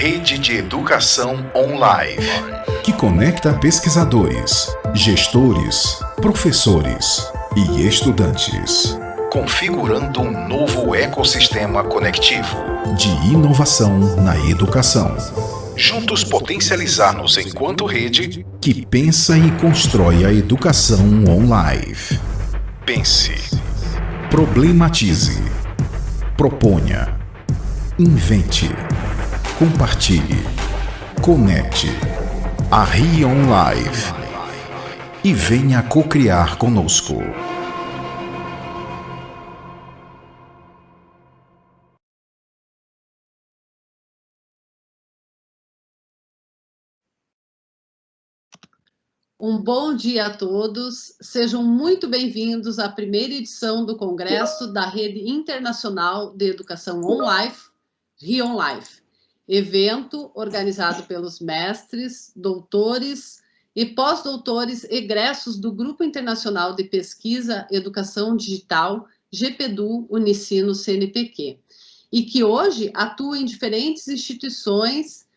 Rede de Educação Online, que conecta pesquisadores, gestores, professores e estudantes, configurando um novo ecossistema conectivo de inovação na educação. Juntos potencializar-nos enquanto rede que pensa e constrói a educação online. Pense, problematize, proponha, invente, compartilhe, conecte, Arrion Live e venha co-criar conosco. Um bom dia a todos, sejam muito bem-vindos à primeira edição do Congresso da Rede Internacional de Educação Online, Rion Life, evento organizado pelos mestres, doutores e pós-doutores egressos do Grupo Internacional de Pesquisa Educação Digital, GPEDU Unicino CNPq, e que hoje atua em diferentes instituições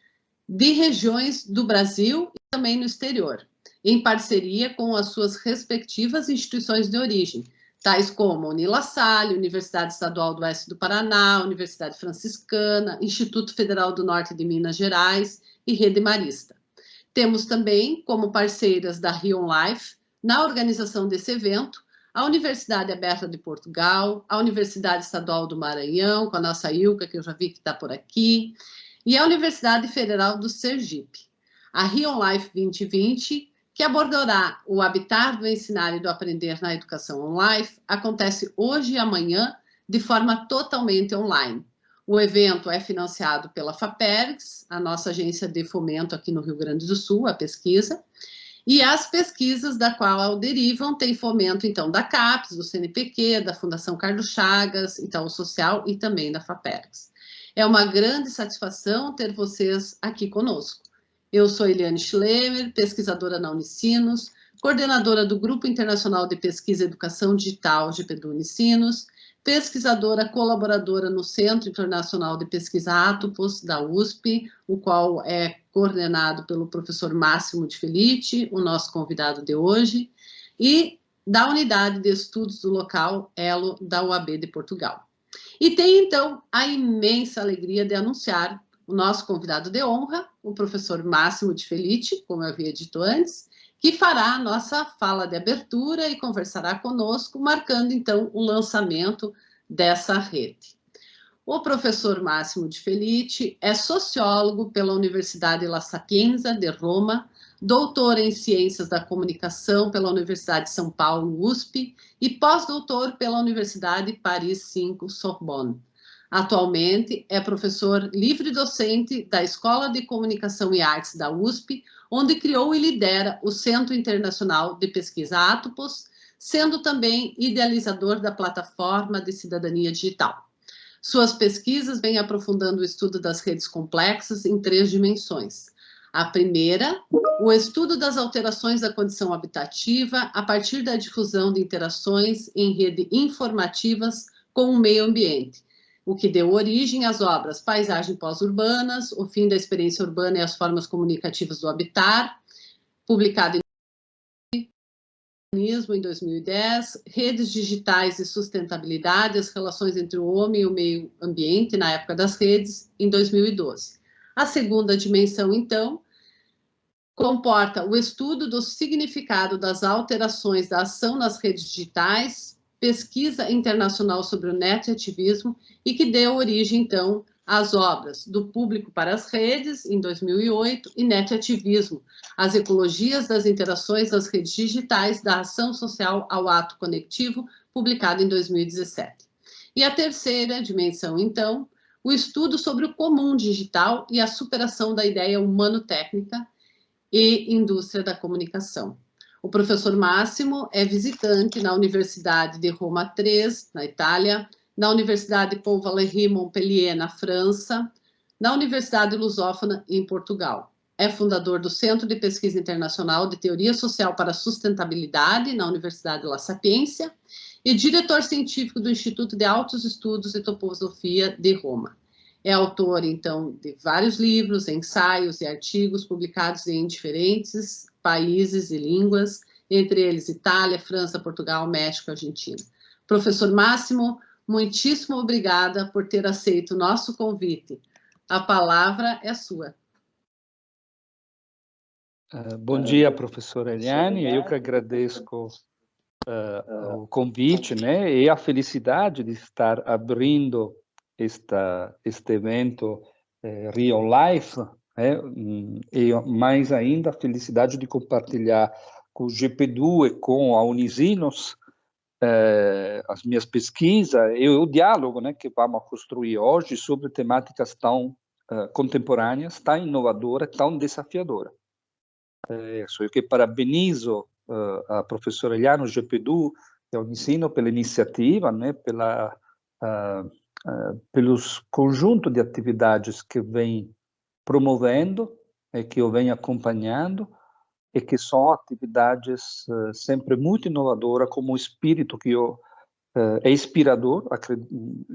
de regiões do Brasil e também no exterior, em parceria com as suas respectivas instituições de origem, tais como Unila Salle, Universidade Estadual do Oeste do Paraná, Universidade Franciscana, Instituto Federal do Norte de Minas Gerais e Rede Marista. Temos também como parceiras da Rion Life, na organização desse evento, a Universidade Aberta de Portugal, a Universidade Estadual do Maranhão, com a nossa Ilka, que eu já vi que está por aqui, e a Universidade Federal do Sergipe. A Rion Life 2020, que abordará o habitar do ensinar e do aprender na educação online, acontece hoje e amanhã de forma totalmente online. O evento é financiado pela FAPERGS, a nossa agência de fomento aqui no Rio Grande do Sul, a pesquisa, e as pesquisas da qual derivam têm fomento, então, da CAPES, do CNPq, da Fundação Carlos Chagas, Itaú Social e também da FAPERGS. É uma grande satisfação ter vocês aqui conosco. Eu sou Eliane Schlemmer, pesquisadora na Unicinos, coordenadora do Grupo Internacional de Pesquisa e Educação Digital, GPEDU Unicinos, pesquisadora colaboradora no Centro Internacional de Pesquisa Atopos, da USP, o qual é coordenado pelo professor Máximo de Felice, o nosso convidado de hoje, e da Unidade de Estudos do Local, ELO, da UAB de Portugal. E tenho, então, a imensa alegria de anunciar o nosso convidado de honra, o professor Máximo de Felice, como eu havia dito antes, que fará a nossa fala de abertura e conversará conosco, marcando, então, o lançamento dessa rede. O professor Máximo de Felice é sociólogo pela Universidade La Sapienza de Roma, doutor em Ciências da Comunicação pela Universidade de São Paulo, USP, e pós-doutor pela Universidade Paris 5, Sorbonne. Atualmente é professor livre-docente da Escola de Comunicação e Artes da USP, onde criou e lidera o Centro Internacional de Pesquisa Atopos, sendo também idealizador da plataforma de cidadania digital. Suas pesquisas vêm aprofundando o estudo das redes complexas em 3 dimensões. A primeira, o estudo das alterações da condição habitativa a partir da difusão de interações em redes informativas com o meio ambiente, o que deu origem às obras Paisagem Pós-Urbanas, O Fim da Experiência Urbana e as Formas Comunicativas do Habitar, publicado em 2010, Redes Digitais e Sustentabilidade, as relações entre o homem e o meio ambiente na época das redes, em 2012. A segunda dimensão, então, comporta o estudo do significado das alterações da ação nas redes digitais, pesquisa internacional sobre o netativismo e que deu origem, então, às obras Do Público para as Redes, em 2008, e Netativismo, as ecologias das interações das redes digitais, da ação social ao ato conectivo, publicado em 2017. E a terceira dimensão, então, o estudo sobre o comum digital e a superação da ideia humano-técnica e indústria da comunicação. O professor Máximo é visitante na Universidade de Roma 3, na Itália, na Universidade Paul Valéry Montpellier, na França, na Universidade Lusófona, em Portugal. É fundador do Centro de Pesquisa Internacional de Teoria Social para a Sustentabilidade, na Universidade La Sapienza, e diretor científico do Instituto de Altos Estudos e Toposofia de Roma. É autor, então, de vários livros, ensaios e artigos publicados em diferentes países e línguas, entre eles Itália, França, Portugal, México e Argentina. Professor Máximo, muitíssimo obrigada por ter aceito o nosso convite. A palavra é sua. Bom dia, professora Eliane. Eu que agradeço o convite, né, e a felicidade de estar abrindo este evento Rio Life, né, e mais ainda a felicidade de compartilhar com o GPDU e com a Unisinos as minhas pesquisas e o diálogo, né, que vamos construir hoje sobre temáticas tão contemporâneas, tão inovadoras, tão desafiadoras. Eu que parabenizo a professora Eliane, o GPDU, e o Ensino pela iniciativa, né, pelos conjunto de atividades que vem promovendo e que eu venho acompanhando, e que são atividades sempre muito inovadoras, como o espírito que eu é inspirador,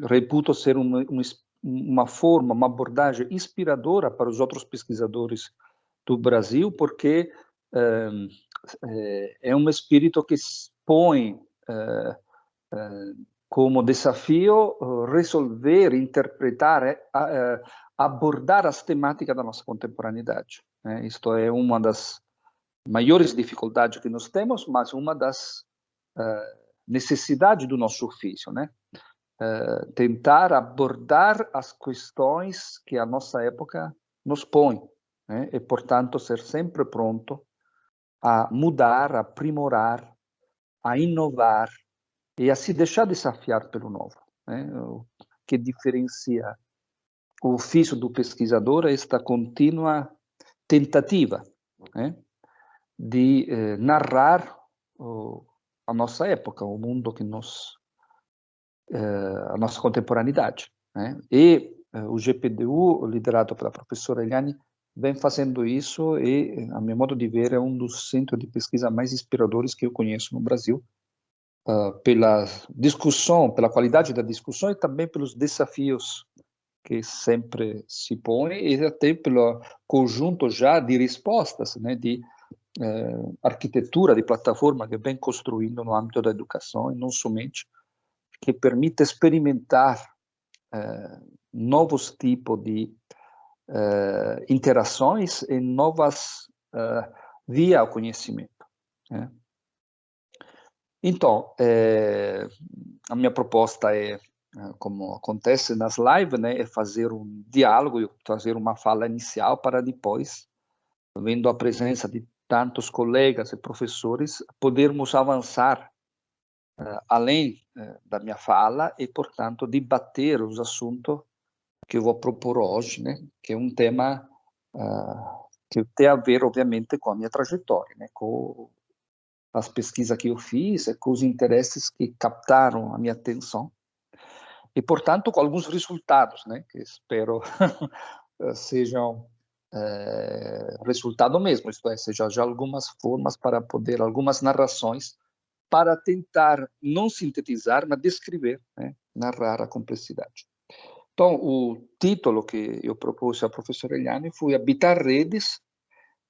reputo ser uma forma, uma abordagem inspiradora para os outros pesquisadores do Brasil, porque é um espírito que põe como desafio resolver, interpretar, abordar as temáticas da nossa contemporaneidade. Né? Isto é uma das maiores dificuldades que nós temos, mas uma das necessidades do nosso ofício, né? Tentar abordar as questões que a nossa época nos põe, né? E, portanto, ser sempre pronto a mudar, a aprimorar, a inovar e a se deixar desafiar pelo novo, né? O que diferencia o ofício do pesquisador é esta contínua tentativa, né, de narrar a nossa época, o mundo que a nossa contemporaneidade, né? E o GPDU, liderado pela professora Eliane, vem fazendo isso e, a meu modo de ver, é um dos centros de pesquisa mais inspiradores que eu conheço no Brasil, pela discussão, pela qualidade da discussão e também pelos desafios que sempre se põe e até pelo conjunto já de respostas, né, de arquitetura, de plataforma que vem construindo no âmbito da educação e não somente, que permite experimentar novos tipos de interações e novas via ao conhecimento, né? Então, a minha proposta é, como acontece nas lives, né, é fazer um diálogo, fazer uma fala inicial para depois, vendo a presença de tantos colegas e professores, podermos avançar além da minha fala e, portanto, debater os assuntos que eu vou propor hoje, né, que é um tema que tem a ver, obviamente, com a minha trajetória, né, com as pesquisas que eu fiz, com os interesses que captaram a minha atenção e, portanto, com alguns resultados, né, que espero sejam resultado mesmo, isto é, seja já algumas formas para poder, algumas narrações para tentar não sintetizar, mas descrever, né, narrar a complexidade. Então, o título que eu propus à professora Eliane foi Habitar Redes,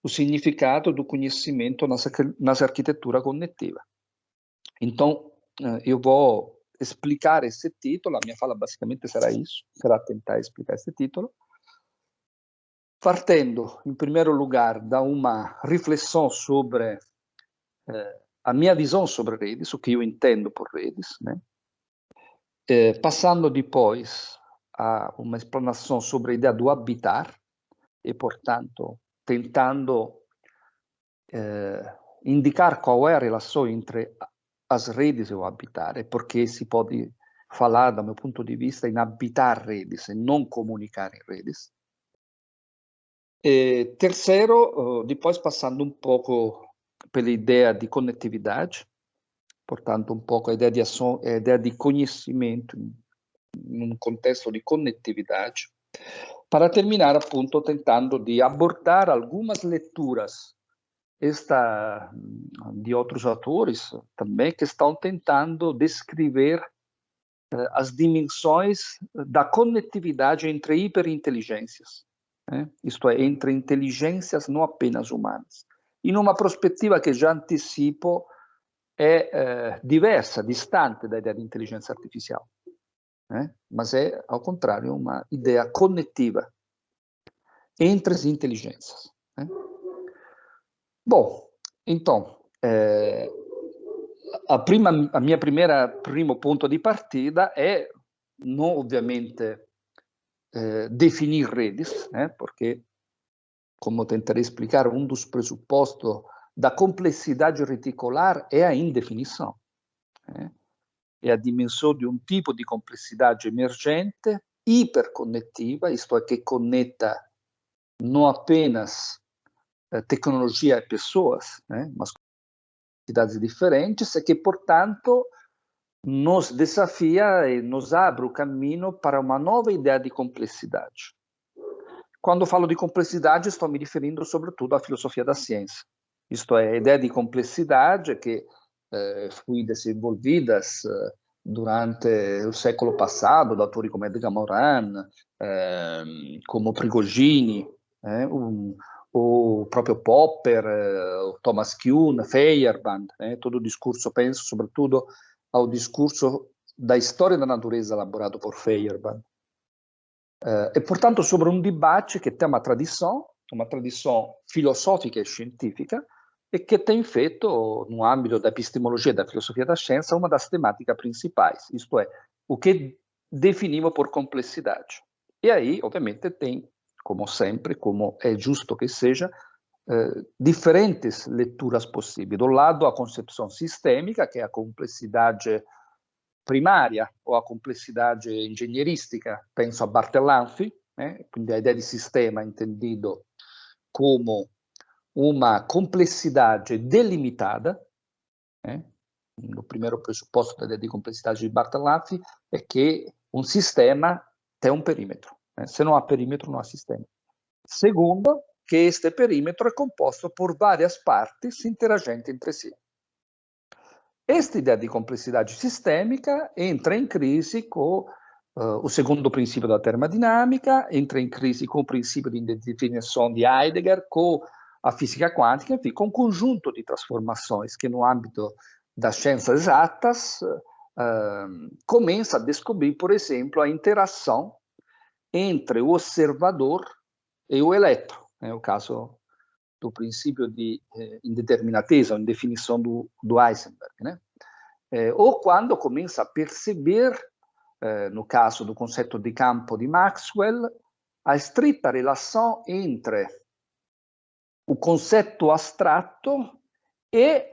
o significado do conhecimento nas arquiteturas cognitivas. Então, eu vou explicar esse título, a minha fala basicamente será isso, será tentar explicar esse título, partendo, em primeiro lugar, da uma reflexão sobre a minha visão sobre redes, o que eu entendo por redes, né? Passando depois a uma explanação sobre a ideia do habitar e, portanto, tentando indicar qual é a relação entre as redes e o habitar, e porque se pode falar, do meu ponto de vista, em habitar redes e não comunicar em redes. E, terceiro, depois passando um pouco pela ideia de conectividade, portanto, um pouco a ideia de ação, a ideia de conhecimento num contexto de conectividade, para terminar, appunto, tentando de abordar algumas leituras de outros autores também que estão tentando descrever as dimensões da conectividade entre hiperinteligências, isto é, entre inteligências não apenas humanas, em uma perspectiva que já antecipo é diversa, distante da ideia de inteligência artificial, mas é, ao contrário, uma ideia conectiva entre as inteligências. Bom, então, a minha primo ponto di partita è non ovviamente definir redes, porque, como tentarei explicar, um dos pressupostos da complexidade reticular é a indefinição. É a dimensão de um tipo de complexidade emergente, hiperconectiva, isto é, que conecta não apenas tecnologia e pessoas, mas quantidades diferentes, e que, portanto, nos desafia e nos abre o caminho para uma nova ideia de complexidade. Quando falo de complexidade, estou me referindo sobretudo à filosofia da ciência. Isto é, a ideia de complexidade que foi desenvolvida durante o século passado, da autori come Edgar Morin, como Prigogine, o próprio Popper, o Thomas Kuhn, Feyerabend, todo o discurso, penso sobretudo ao discurso da história da natureza elaborado por Feyerabend. E, portanto, sobre um debate que tem uma tradição filosófica e científica, e que tem feito, no âmbito da epistemologia e da filosofia da ciência, uma das temáticas principais, isto é, o que definimos por complexidade. E aí, obviamente, tem, como sempre, como é justo que seja, diferentes leituras possíveis. Do lado, a concepção sistêmica, que é a complexidade primária, ou a complexidade engenheirística, penso a Bartelanffy, quindi a ideia de sistema entendido como uma complexidade delimitada. O primeiro pressuposto da ideia de complexidade de Bartelanffy é que um sistema tem um perímetro. Se não há perímetro, não há sistema. Segundo, que este perímetro é composto por várias partes interagentes entre si. Esta ideia de complexidade sistêmica entra em crise com o segundo princípio da termodinâmica, entra em crise com o princípio de indefinição de Heidegger, com a física quântica, enfim, com um conjunto de transformações que, no âmbito das ciências exatas, começa a descobrir, por exemplo, a interação entre o observador e o eletro. É o caso do princípio de indeterminatezza, ou indefinição do Heisenberg. Ou quando começa a perceber, no caso do conceito de campo de Maxwell, a estrita relação entre o conceito abstrato e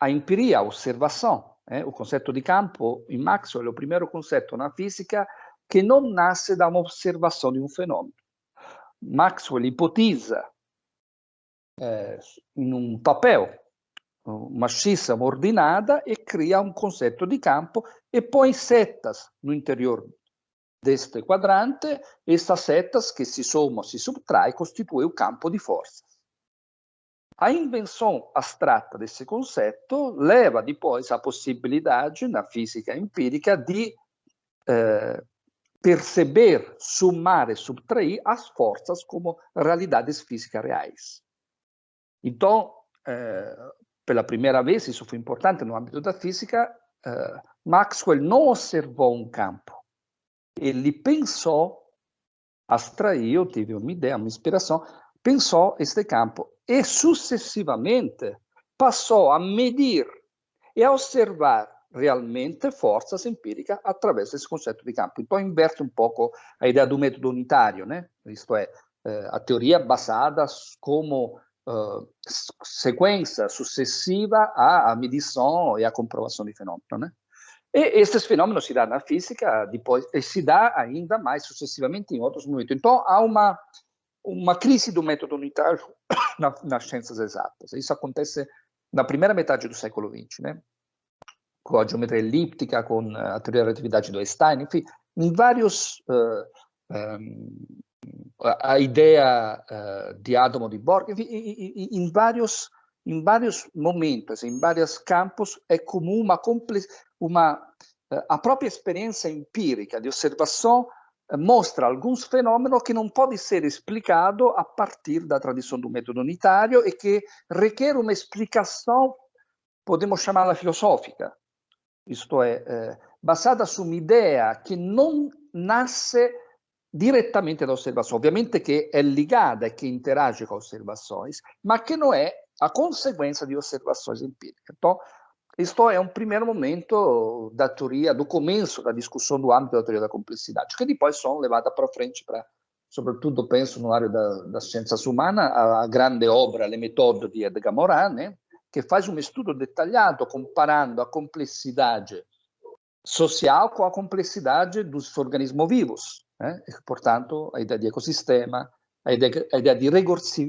a empiria, a observação. O conceito de campo em Maxwell é o primeiro conceito na física que não nasce da uma observação de um fenômeno. Maxwell ipotizza in un papel uma scissa ordinada e cria um conceito de campo e põe setas no interior deste quadrante. Estas setas que se somam, se subtraem, constituem o campo de forças. A invenção abstrata desse conceito leva depois a possibilidade, na física empírica, de perceber, somar e subtrair as forças como realidades físicas reais. Então, pela primeira vez, isso foi importante no âmbito da física, Maxwell não observou um campo. Ele pensou, abstraiu, teve uma ideia, uma inspiração, pensou este campo e, sucessivamente, passou a medir e a observar realmente forças empíricas através desse conceito de campo. Então, inverte um pouco a ideia do método unitário, isto é, a teoria basada como sequência sucessiva à medição e à comprovação de fenômenos. E esses fenômenos se dão na física, depois, e se dá ainda mais sucessivamente em outros momentos. Então, há uma crise do método unitário nas ciências exatas. Isso acontece na primeira metade do século XX, com a geometria elíptica, com a teoria da relatividade do Einstein, enfim, em vários... a ideia de átomo de Bohr, enfim, em vários momentos, em vários campos, é comum uma a própria experiência empírica de observação mostra alguns fenômenos que não podem ser explicados a partir da tradição do método unitário e que requer uma explicação, podemos chamá-la filosófica, isto é, basada su uma ideia que não nasce direttamente da osservação, ovviamente che è ligada e che interage con osservazioni, ma che non è a conseguenza di osservazioni empiriche. Então, isto é um primeiro momento da teoria, do começo da discussão do âmbito da teoria da complexidade, que depois são levadas para frente para, sobretudo, penso no área das ciências humanas, a grande obra Le Méthodes de Edgar Morin, né, que faz um estudo detalhado comparando a complexidade social com a complexidade dos organismos vivos, né? E, portanto, a ideia de ecossistema, a ideia de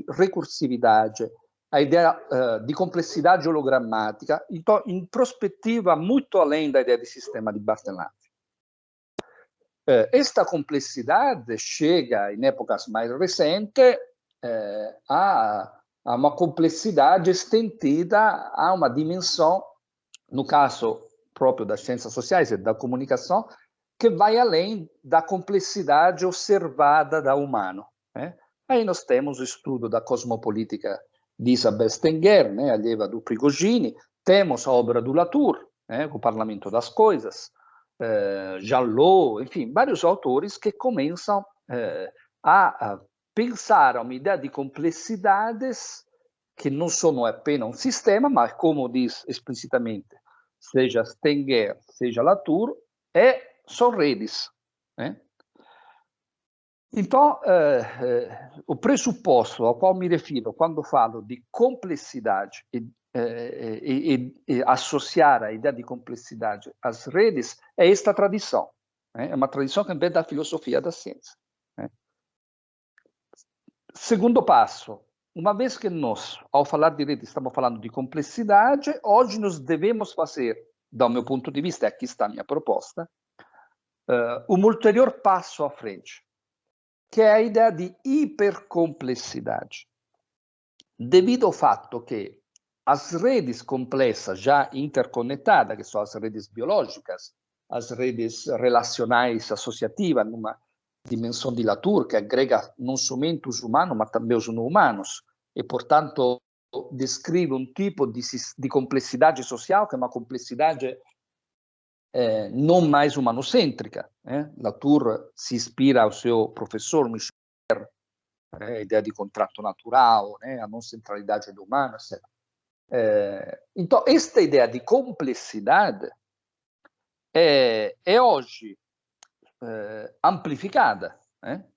recursividade, a ideia de complexidade hologramática, então, em perspectiva muito além da ideia de sistema de Barthelin. Esta complexidade chega, em épocas mais recentes, a uma complexidade estendida a uma dimensão, no caso próprio das ciências sociais e da comunicação, que vai além da complexidade observada do humano, né? Aí nós temos o estudo da cosmopolítica de Isabel Stenger, né, allieva do Prigogine, temos a obra do Latour, né, o Parlamento das Coisas, Jalot, enfim, vários autores que começam a pensar uma ideia de complexidades que não são apenas um sistema, mas, como diz explicitamente, seja Stenger, seja Latour, são redes, né? Então, o pressuposto ao qual me refiro quando falo de complexidade e associar a ideia de complexidade às redes é esta tradição, né? É uma tradição que vem da filosofia da ciência, né? Segundo passo, uma vez que nós, ao falar de rede, estamos falando de complexidade, hoje nós devemos fazer, do meu ponto de vista, aqui está a minha proposta, um ulterior passo à frente, que é a ideia de hipercomplexidade. Devido ao fato que as redes complexas já interconectadas, que são as redes biológicas, as redes relacionais associativas, numa dimensão de Latour, que agrega não somente os humanos, mas também os não humanos, e, portanto, descreve um tipo de complexidade social, que é uma complexidade não mais humanocêntrica, né? Latour se inspira ao seu professor Michel, a ideia de contrato natural, né? A não centralidade do humano, etc. Então, esta ideia de complexidade é hoje amplificada, né?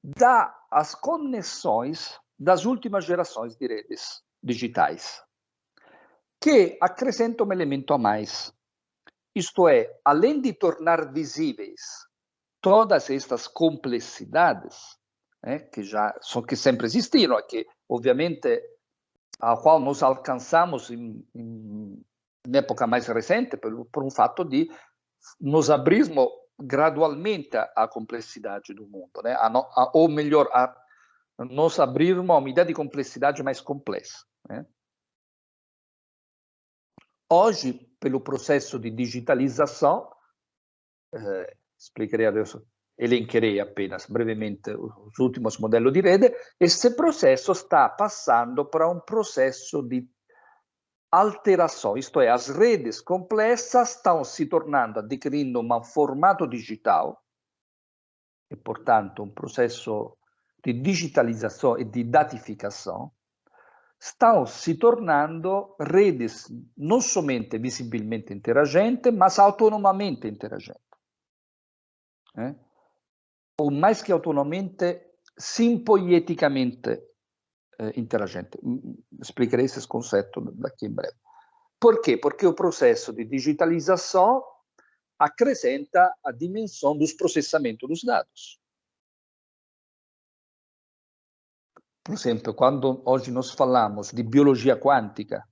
Das conexões das últimas gerações de redes digitais, que acrescentam um elemento a mais. Isto é, além de tornar visíveis todas estas complexidades, né, que sempre existiram, que, obviamente, a qual nós alcançamos em época mais recente, por um fato de nos abrirmos gradualmente à complexidade do mundo, né? Ou melhor, nós abrirmos a uma ideia de complexidade mais complexa, né? Hoje, pelo processo de digitalização, explicarei adesso, elencherei apenas brevemente os últimos modelos de rede, esse processo está passando para um processo de alteração, isto é, as redes complexas estão se tornando, adquirindo um formato digital, e, portanto, um processo de digitalização e de datificação, estão se tornando redes não somente visivelmente interagentes, mas autonomamente interagentes. Ou mais que autonomamente, simpoieticamente interagente. Explicarei esses conceitos daqui em breve. Por quê? Porque o processo de digitalização acrescenta a dimensão dos processamentos dos dados. Por exemplo, quando hoje nós falamos de biologia quântica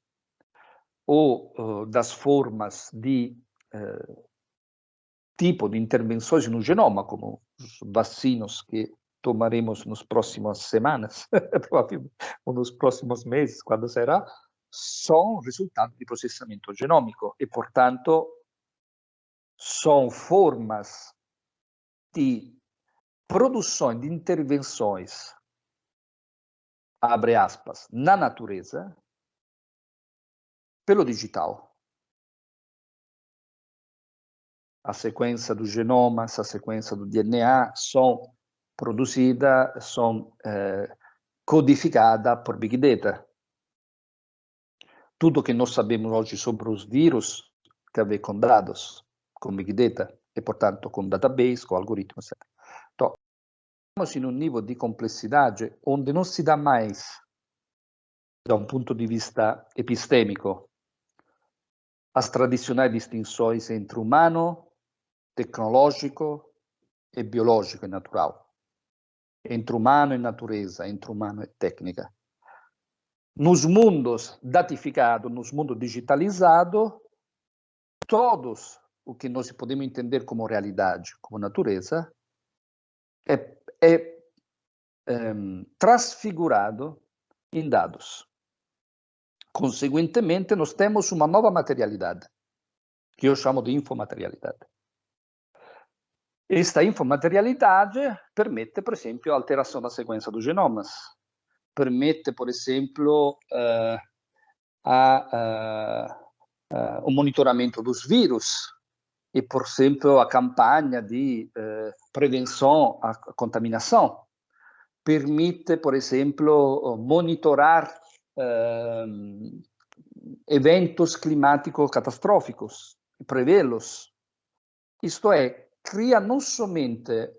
ou das formas de tipo de intervenções no genoma, como os vacinos que tomaremos nas próximas semanas, ou nos próximos meses, quando será, são resultado de processamento genômico e, portanto, são formas de produção de intervenções, abre aspas, na natureza, pelo digital. A sequência do genoma, essa sequência do DNA são produzidas, são codificadas por Big Data. Tudo que nós sabemos hoje sobre os vírus tem a ver com dados, com Big Data, e, portanto, com database, com algoritmos, etc. Então, estamos em um nível de complexidade onde não se dá mais, da um ponto de vista epistêmico, as tradicionais distinções entre humano, tecnológico e biológico e natural, entre humano e natureza, entre humano e técnica. Nos mundos datificados, nos mundos digitalizados, todos o que nós podemos entender como realidade, como natureza, é transfigurado em dados. Conseguentemente, nós temos uma nova materialidade, que eu chamo de infomaterialidade. Esta infomaterialidade permite, por exemplo, a alteração da sequência dos genomas, permite, por exemplo, o monitoramento dos vírus e, por exemplo, a campanha de prevenção à contaminação. Permite, por exemplo, monitorar eventos climáticos catastróficos e prevê-los. Isto é, cria não somente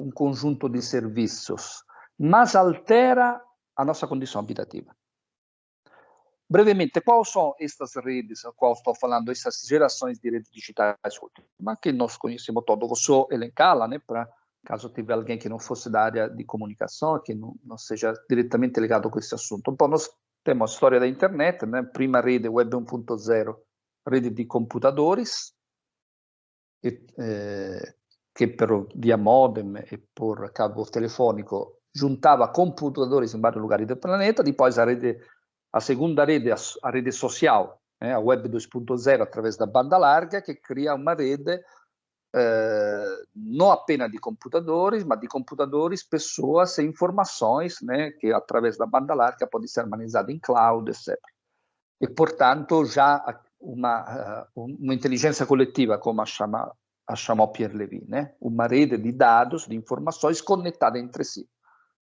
um conjunto de serviços, mas altera a nossa condição habitativa. Brevemente, quais são estas redes a qual estou falando, essas gerações de redes digitais últimas, que nós conhecemos todos, vou só elencá-la, né, para caso tiver alguém que não fosse da área de comunicação, que não seja diretamente ligado com esse assunto. Então, nós temos a história da internet, né, prima rede web 1.0, rede de computadores, que via modem e por cabo telefônico juntava computadores em vários lugares do planeta. Depois a segunda rede, a rede social, a web 2.0, através da banda larga, que cria uma rede não apenas de computadores, mas de computadores, pessoas e informações, né, que através da banda larga pode ser armazenada em cloud, etc. E, portanto, já uma inteligência coletiva, como a chamou Pierre Levy, né? Uma rede de dados, de informações conectada entre si.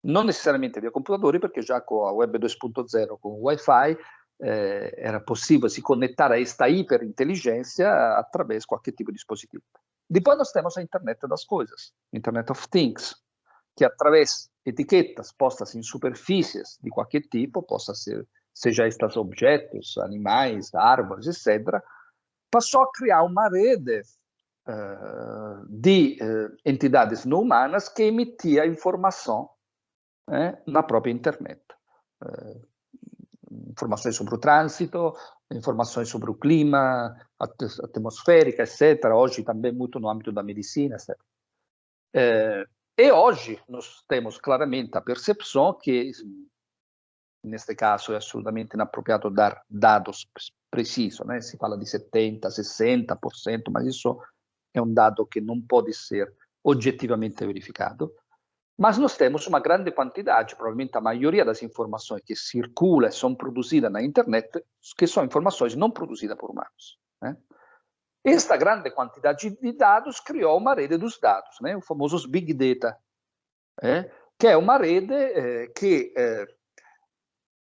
Não necessariamente via computadores, porque já com a web 2.0, com o Wi-Fi, era possível se conectar a esta hiperinteligência através de qualquer tipo de dispositivo. Depois nós temos a internet das coisas, Internet of Things, que através de etiquetas postas em superfícies de qualquer tipo, possa ser, seja estes objetos, animais, árvores, etc., passou a criar uma rede de entidades não humanas que emitia informação na própria internet. Informações sobre o trânsito, informações sobre o clima, atmosférica, etc. Hoje também muito no âmbito da medicina, etc. E hoje nós temos claramente a percepção que, neste caso, é absolutamente inapropriado dar dados precisos, né? Se fala de 70%, 60%, mas isso é um dado que não pode ser objetivamente verificado. Mas nós temos uma grande quantidade, provavelmente a maioria das informações que circulam e são produzidas na internet, que são informações não produzidas por humanos, né? Esta grande quantidade de dados criou uma rede dos dados, né? Os famosos Big Data, que é uma rede que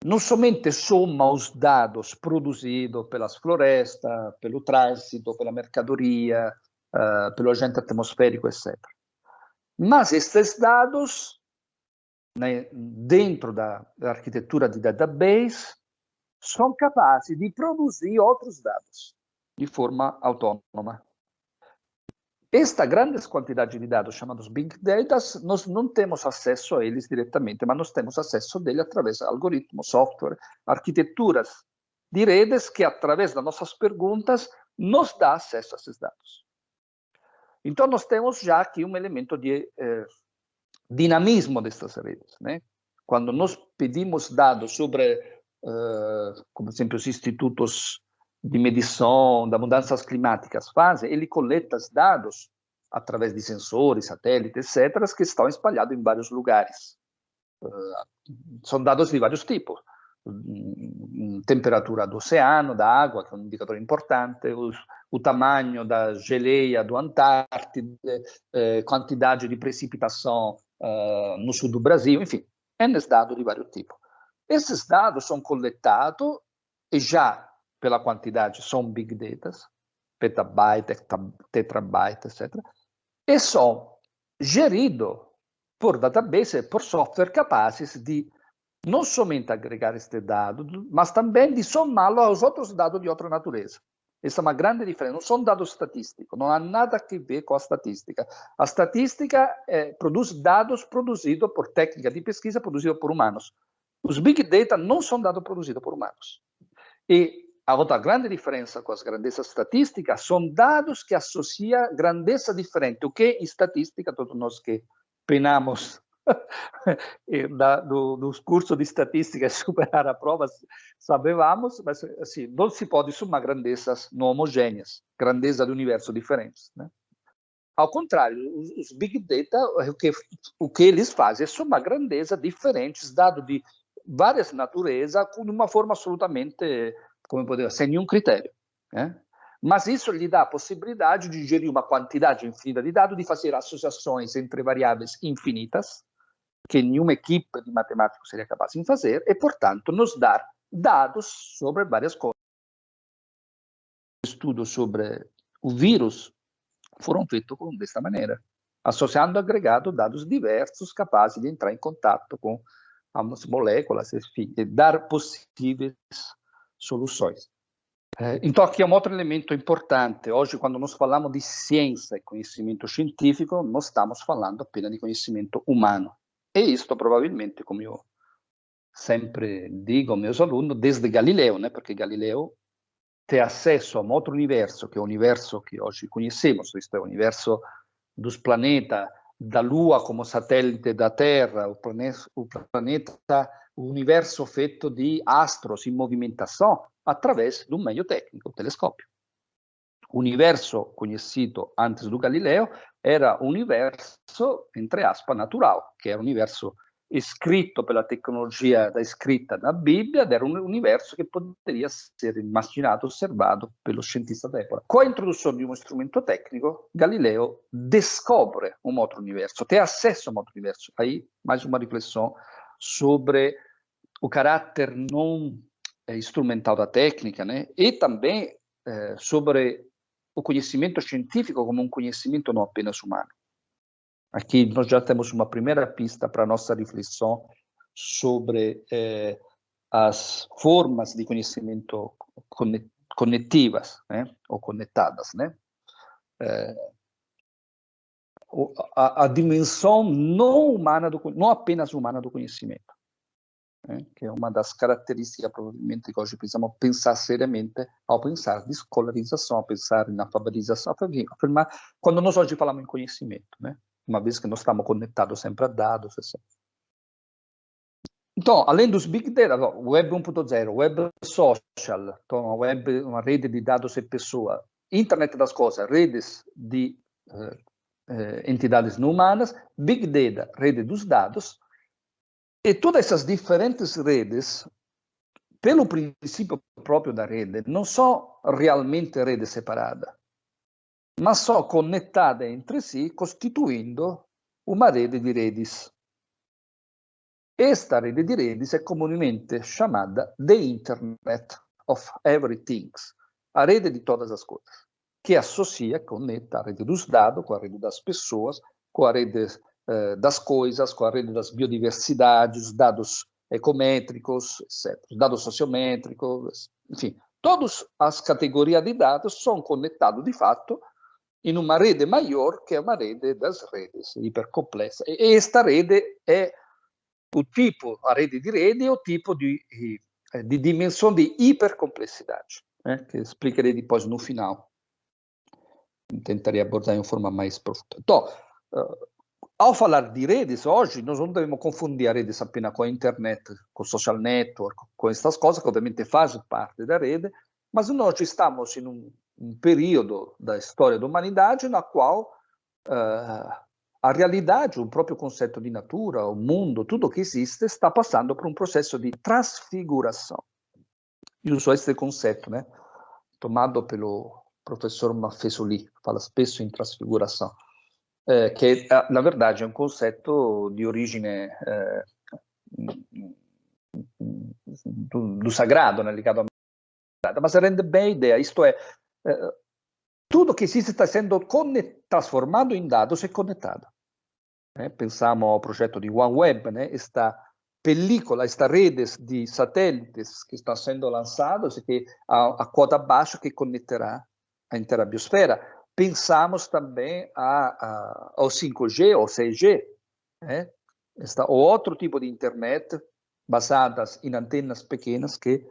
não somente soma os dados produzidos pelas florestas, pelo trânsito, pela mercadoria, pelo agente atmosférico, etc. Mas esses dados, né, dentro da arquitetura de database, são capazes de produzir outros dados de forma autônoma. Esta grande quantidade de dados, chamados Big Data, nós não temos acesso a eles diretamente, mas nós temos acesso a eles através de algoritmos, software, arquiteturas de redes que, através das nossas perguntas, nos dá acesso a esses dados. Então, nós temos já aqui um elemento de dinamismo destas redes, né? Quando nós pedimos dados sobre, como sempre, os institutos de medição das mudanças climáticas faz, ele coleta os dados através de sensores, satélites, etc., que estão espalhados em vários lugares. São dados de vários tipos. Temperatura do oceano, da água, que é um indicador importante, o tamanho da geleia do Antártida, quantidade de precipitação no sul do Brasil, enfim, N dados de vários tipos. Esses dados são coletados e já, pela quantidade, são big data, petabyte, tetrabyte, etc., e são geridos por database, por software capazes de não somente agregar este dado, mas também de somá-lo aos outros dados de outra natureza. Essa é uma grande diferença. Não são dados estatísticos, não há nada a ver com a estatística. A estatística produz dados produzidos por técnica de pesquisa, produzidos por humanos. Os big data não são dados produzidos por humanos. E a outra grande diferença com as grandezas estatísticas são dados que associam grandeza diferente. O que é estatística? Todos nós que penamos dos cursos de estatística e superar a prova, sabemos, mas assim, não se pode somar grandezas não homogêneas, grandeza de universo diferentes, né? Ao contrário, os big data, o que eles fazem é somar grandezas diferentes, dados de várias naturezas, de uma forma absolutamente, como podemos dizer, sem nenhum critério, né? Mas isso lhe dá a possibilidade de gerir uma quantidade infinita de dados, de fazer associações entre variáveis infinitas, que nenhuma equipe de matemáticos seria capaz de fazer, e, portanto, nos dar dados sobre várias coisas. Estudos sobre o vírus foram feitos desta maneira, associando agregado dados diversos capazes de entrar em contato com as moléculas, enfim, e dar possíveis soluções. Então, aqui é um outro elemento importante. Hoje, quando nós falamos de ciência e conhecimento científico, não estamos falando apenas de conhecimento humano. E isto, provavelmente, como eu sempre digo aos meus alunos, desde Galileu, né? Porque Galileu tem acesso a um outro universo, que é o universo que hoje conhecemos, isto é, o universo dos planetas, da Lua como satélite da Terra, o universo feito de astros em movimentação, através do meio técnico, o telescópio. O universo conhecido antes do Galileu era um universo, entre aspas, natural, que era um universo escrito pela tecnologia da escrita na Bíblia, era um universo que poderia ser imaginado, observado pelos cientistas da época. Com a introdução de um instrumento técnico, Galileu descobre um outro universo, tem acesso a um outro universo. Aí, mais uma reflexão sobre o caráter não instrumental da técnica, né? E também sobre o conhecimento científico como um conhecimento não apenas humano. Aqui nós já temos uma primeira pista para a nossa reflexão sobre as formas de conhecimento conectivas, né? Ou conectadas, né? A dimensão não humana, não apenas humana do conhecimento, né? Que é uma das características, provavelmente, que hoje precisamos pensar seriamente ao pensar de escolarização, ao pensar na alfabetização, afirmar, quando nós hoje falamos em conhecimento, né? Uma vez que nós estamos conectados sempre a dados, etc. Então, além dos Big Data, Web 1.0, Web Social, então, Web, uma rede de dados e pessoas, Internet das coisas, redes de entidades não humanas, Big Data, rede dos dados, e todas essas diferentes redes, pelo princípio próprio da rede, não são realmente redes separadas, mas são conectadas entre si, costituindo uma rede de redes. Esta rede de redes é comumente chamada The Internet of Everything, a rede de todas as coisas, que associa, conecta a rede dos dados com a rede das pessoas, com a rede das coisas, com a rede das biodiversidades, dados ecométricos, etc., dados sociométricos, enfim, todas as categorias de dados são conectados, de fato, em uma rede maior, que é uma rede das redes hipercomplexa. E esta rede é o tipo, a rede de rede é o tipo de dimensão de hipercomplexidade, né, que explicarei depois no final. Tentarei abordar de uma forma mais profunda. Então, ao falar de redes, hoje, nós não devemos confundir a redes apenas com a internet, com o social network, com essas coisas, que obviamente fazem parte da rede, Mas nós estamos em um período da história da humanidade na qual a realidade, o próprio conceito de natura, o mundo, tudo que existe está passando por um processo de transfiguração. Eu uso este conceito, né, tomado pelo professor Maffesoli, fala spesso em transfiguração, que na verdade é um conceito de origine do sagrado, né, ligado à sagrada, mas rende bem a ideia, isto é, tudo que existe está sendo transformado em dados e conectado. Pensamos ao projeto de OneWeb, né, esta película, estas redes de satélites que estão sendo lançados e que a quota baixa que conectará a inteira biosfera. Pensamos também ao 5G ou 6G, né? O outro tipo de internet basadas em antenas pequenas que,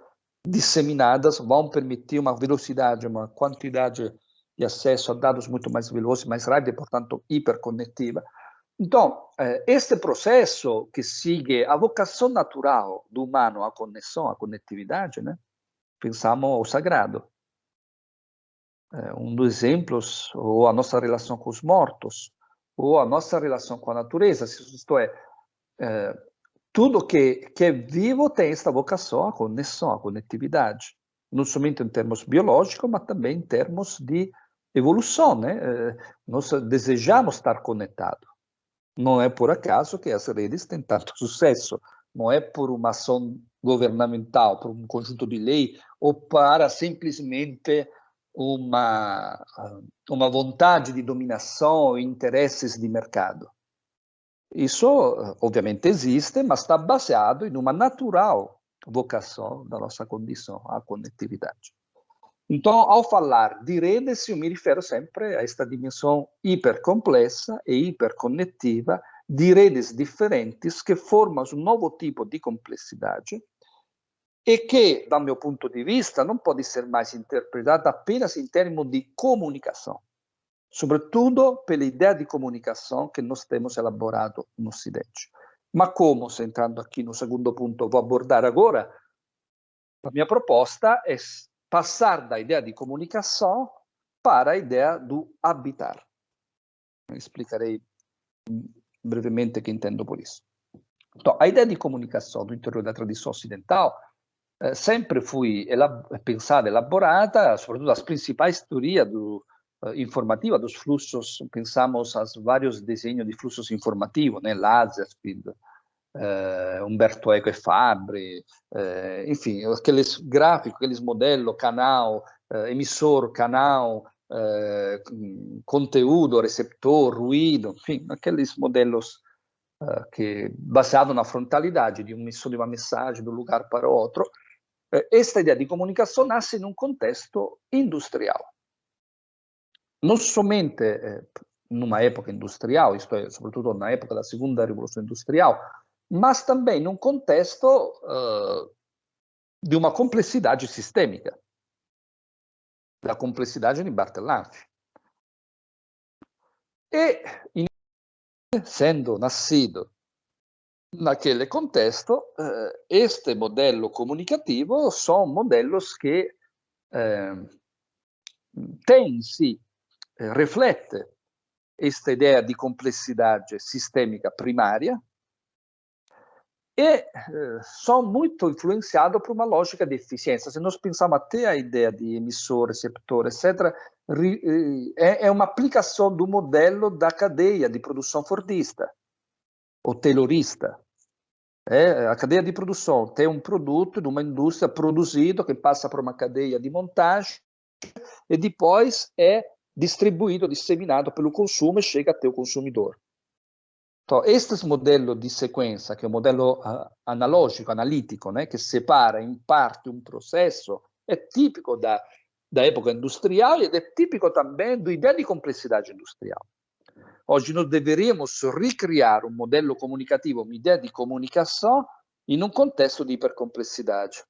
disseminadas, vão permitir uma velocidade, uma quantidade de acesso a dados muito mais veloz, mais rápida e, portanto, hiperconectiva. Então, este processo que segue a vocação natural do humano à conexão, à conectividade, né? Pensamos ao sagrado. Um dos exemplos, ou a nossa relação com os mortos, ou a nossa relação com a natureza, isto é, tudo que é vivo tem esta vocação à conexão, à conectividade. Não somente em termos biológicos, mas também em termos de evolução, né? Nós desejamos estar conectados. Não é por acaso que as redes têm tanto sucesso. Não é por uma ação governamental, por um conjunto de lei, ou para simplesmente uma vontade de dominação e interesses de mercado. Isso, obviamente, existe, mas está baseado em uma natural vocação da nossa condição, a conectividade. Então, ao falar de redes, eu me refiro sempre a esta dimensão hipercomplexa e hiperconectiva de redes diferentes que formam um novo tipo de complexidade e que, do meu ponto de vista, não pode ser mais interpretada apenas em termos de comunicação, sobretudo pela ideia de comunicação que nós temos elaborado no Ocidente. Mas como, entrando aqui no segundo ponto, vou abordar agora, a minha proposta é passar da ideia de comunicação para a ideia do habitar. Explicarei brevemente o que entendo por isso. Então, a ideia de comunicação do interior da tradição ocidental sempre foi pensada, elaborada, sobretudo as principais teorias informativas dos fluxos. Pensamos aos vários desenhos de fluxos informativos, né? Lazarsfeld, Umberto Eco e Fabre, enfim, aqueles gráficos, aqueles modelos, canal, emissor, canal, conteúdo, receptor, ruído, enfim, aqueles modelos que baseados na frontalidade de uma mensagem de um lugar para outro. Esta ideia de comunicação nasce em um contexto industrial. Não somente numa época industrial, isto é, sobretudo na época da segunda revolução industrial, mas também num contexto de uma complexidade sistêmica, da complexidade de Barthelin. E, sendo nascido naquele contexto, este modelo comunicativo são modelos que têm em si, reflete esta ideia de complexidade sistêmica primária, e são muito influenciados por uma lógica de eficiência. Se nós pensamos até a ideia de emissor, receptor, etc., é uma aplicação do modelo da cadeia de produção fordista, ou taylorista. A cadeia de produção tem um produto de uma indústria produzido que passa por uma cadeia de montagem e depois é distribuído, disseminado pelo consumo e chega até o consumidor. Então, estes modelos de sequência, que é o modelo analógico, analítico, né, que separa em parte um processo, é típico da época industrial e é típico também da ideia de complexidade industrial. Hoje nós deveríamos recriar um modelo comunicativo, uma ideia de comunicação, em um contexto de hipercomplexidade,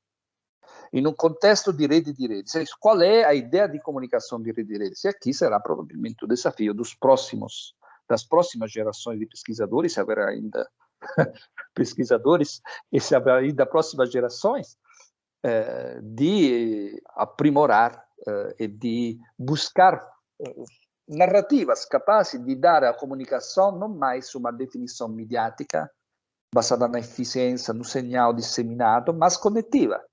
em um contexto de rede de redes. Qual é a ideia de comunicação de rede de redes? E aqui será provavelmente o desafio das próximas gerações de pesquisadores, se haverá ainda pesquisadores, e se haverá ainda próximas gerações, de aprimorar e de buscar narrativas capazes de dar à comunicação não mais uma definição midiática, basada na eficiência, no sinal disseminado, mas coletiva.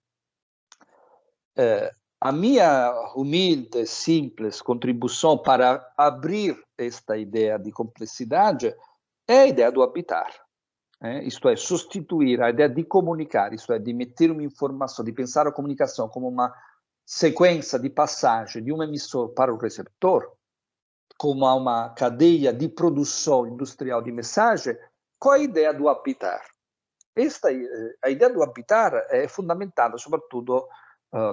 A minha humilde, simples contribuição para abrir esta ideia de complexidade é a ideia do habitar. Isto é, substituir a ideia de comunicar, isto é, de emitir uma informação, de pensar a comunicação como uma sequência de passagem de um emissor para o receptor, como uma cadeia de produção industrial de mensagem, com a ideia do habitar. A ideia do habitar é fundamentada, sobretudo,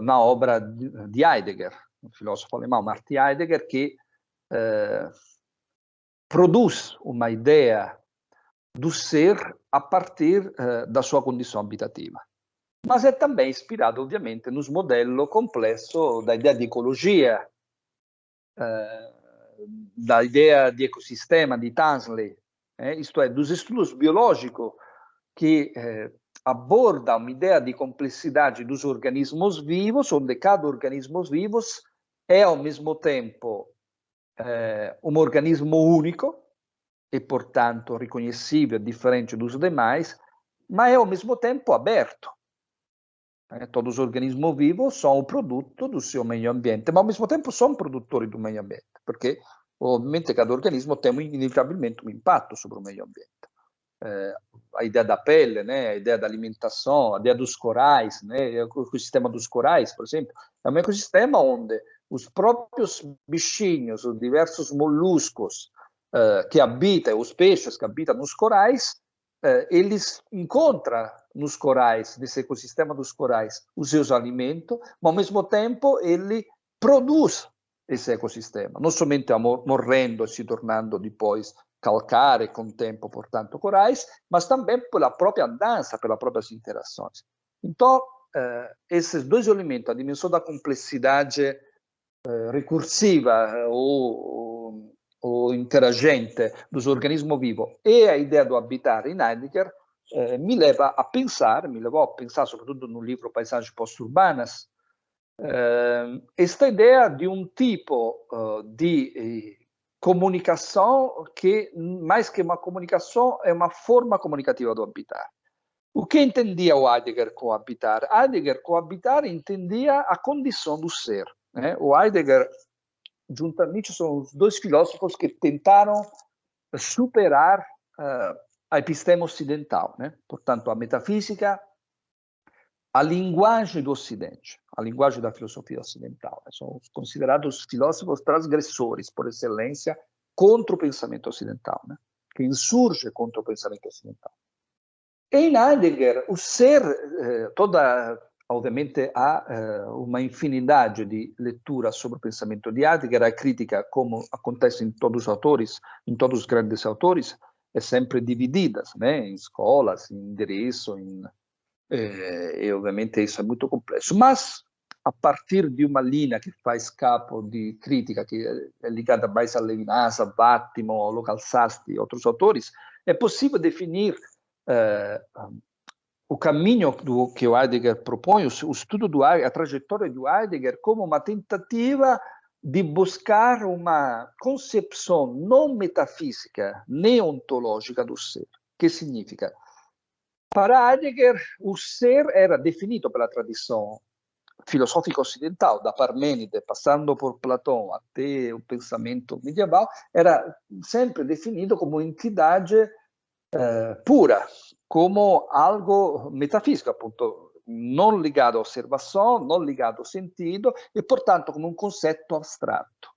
na obra de Heidegger, um filósofo alemão, Martin Heidegger, que produz uma ideia do ser a partir da sua condição habitativa. Mas é também inspirado, obviamente, nos modelos complexos da ideia de ecologia, da ideia de ecossistema de Tansley, isto é, dos estudos biológicos que abordam uma ideia de complexidade dos organismos vivos, onde cada organismo vivo é, ao mesmo tempo, um organismo único, e, portanto, reconhecível, diferente dos demais, mas é, ao mesmo tempo, aberto. Todos os organismos vivos são o produto do seu meio ambiente, mas, ao mesmo tempo, são produtores do meio ambiente, porque, obviamente, cada organismo tem, inevitavelmente, um impacto sobre o meio ambiente. A ideia da pele, né? A ideia da alimentação, a ideia dos corais, né? O ecossistema dos corais, por exemplo, é um ecossistema onde os próprios bichinhos, os diversos moluscos que habitam, os peixes que habitam nos corais, eles encontram nos corais, nesse ecossistema dos corais, os seus alimentos, mas ao mesmo tempo ele produz esse ecossistema, não somente morrendo e se tornando depois calcare com o tempo, portanto, corais, mas também pela própria dança, pelas próprias interações. Então, esses dois elementos, a dimensão da complexidade recursiva ou interagente dos organismos vivos e a ideia do habitar em Heidegger, me levou a pensar, sobretudo no livro Paisagens Post-Urbanas, esta ideia de um tipo de comunicação que, mais que uma comunicação, é uma forma comunicativa do habitar. O que entendia o Heidegger com habitar? Heidegger com habitar entendia a condição do ser. O Heidegger, junto a Nietzsche, são os dois filósofos que tentaram superar a episteme ocidental, portanto, a metafísica, a linguagem do Ocidente, a linguagem da filosofia ocidental. São considerados filósofos transgressores, por excelência, contra o pensamento ocidental, que insurge contra o pensamento ocidental. Em Heidegger, o ser, obviamente, há uma infinidade de leituras sobre o pensamento de Heidegger. A crítica, como acontece em todos os autores, em todos os grandes autores, é sempre dividida, em escolas, em endereço, e obviamente isso é muito complexo. Mas, a partir de uma linha que faz capo de crítica, que é ligada mais a Levinas, a Bateman, a Local Sasti e outros autores, é possível definir o caminho que o Heidegger propõe, o estudo a trajetória do Heidegger, como uma tentativa de buscar uma concepção não metafísica, nem ontológica do ser. O que significa? Para Heidegger, o ser era definido pela tradição filosófica ocidental, da Parmênide, passando por Platão até o pensamento medieval, era sempre definido como entidade pura, como algo metafísico, appunto, não ligado à observação, não ligado ao sentido, e, portanto, como um conceito abstrato.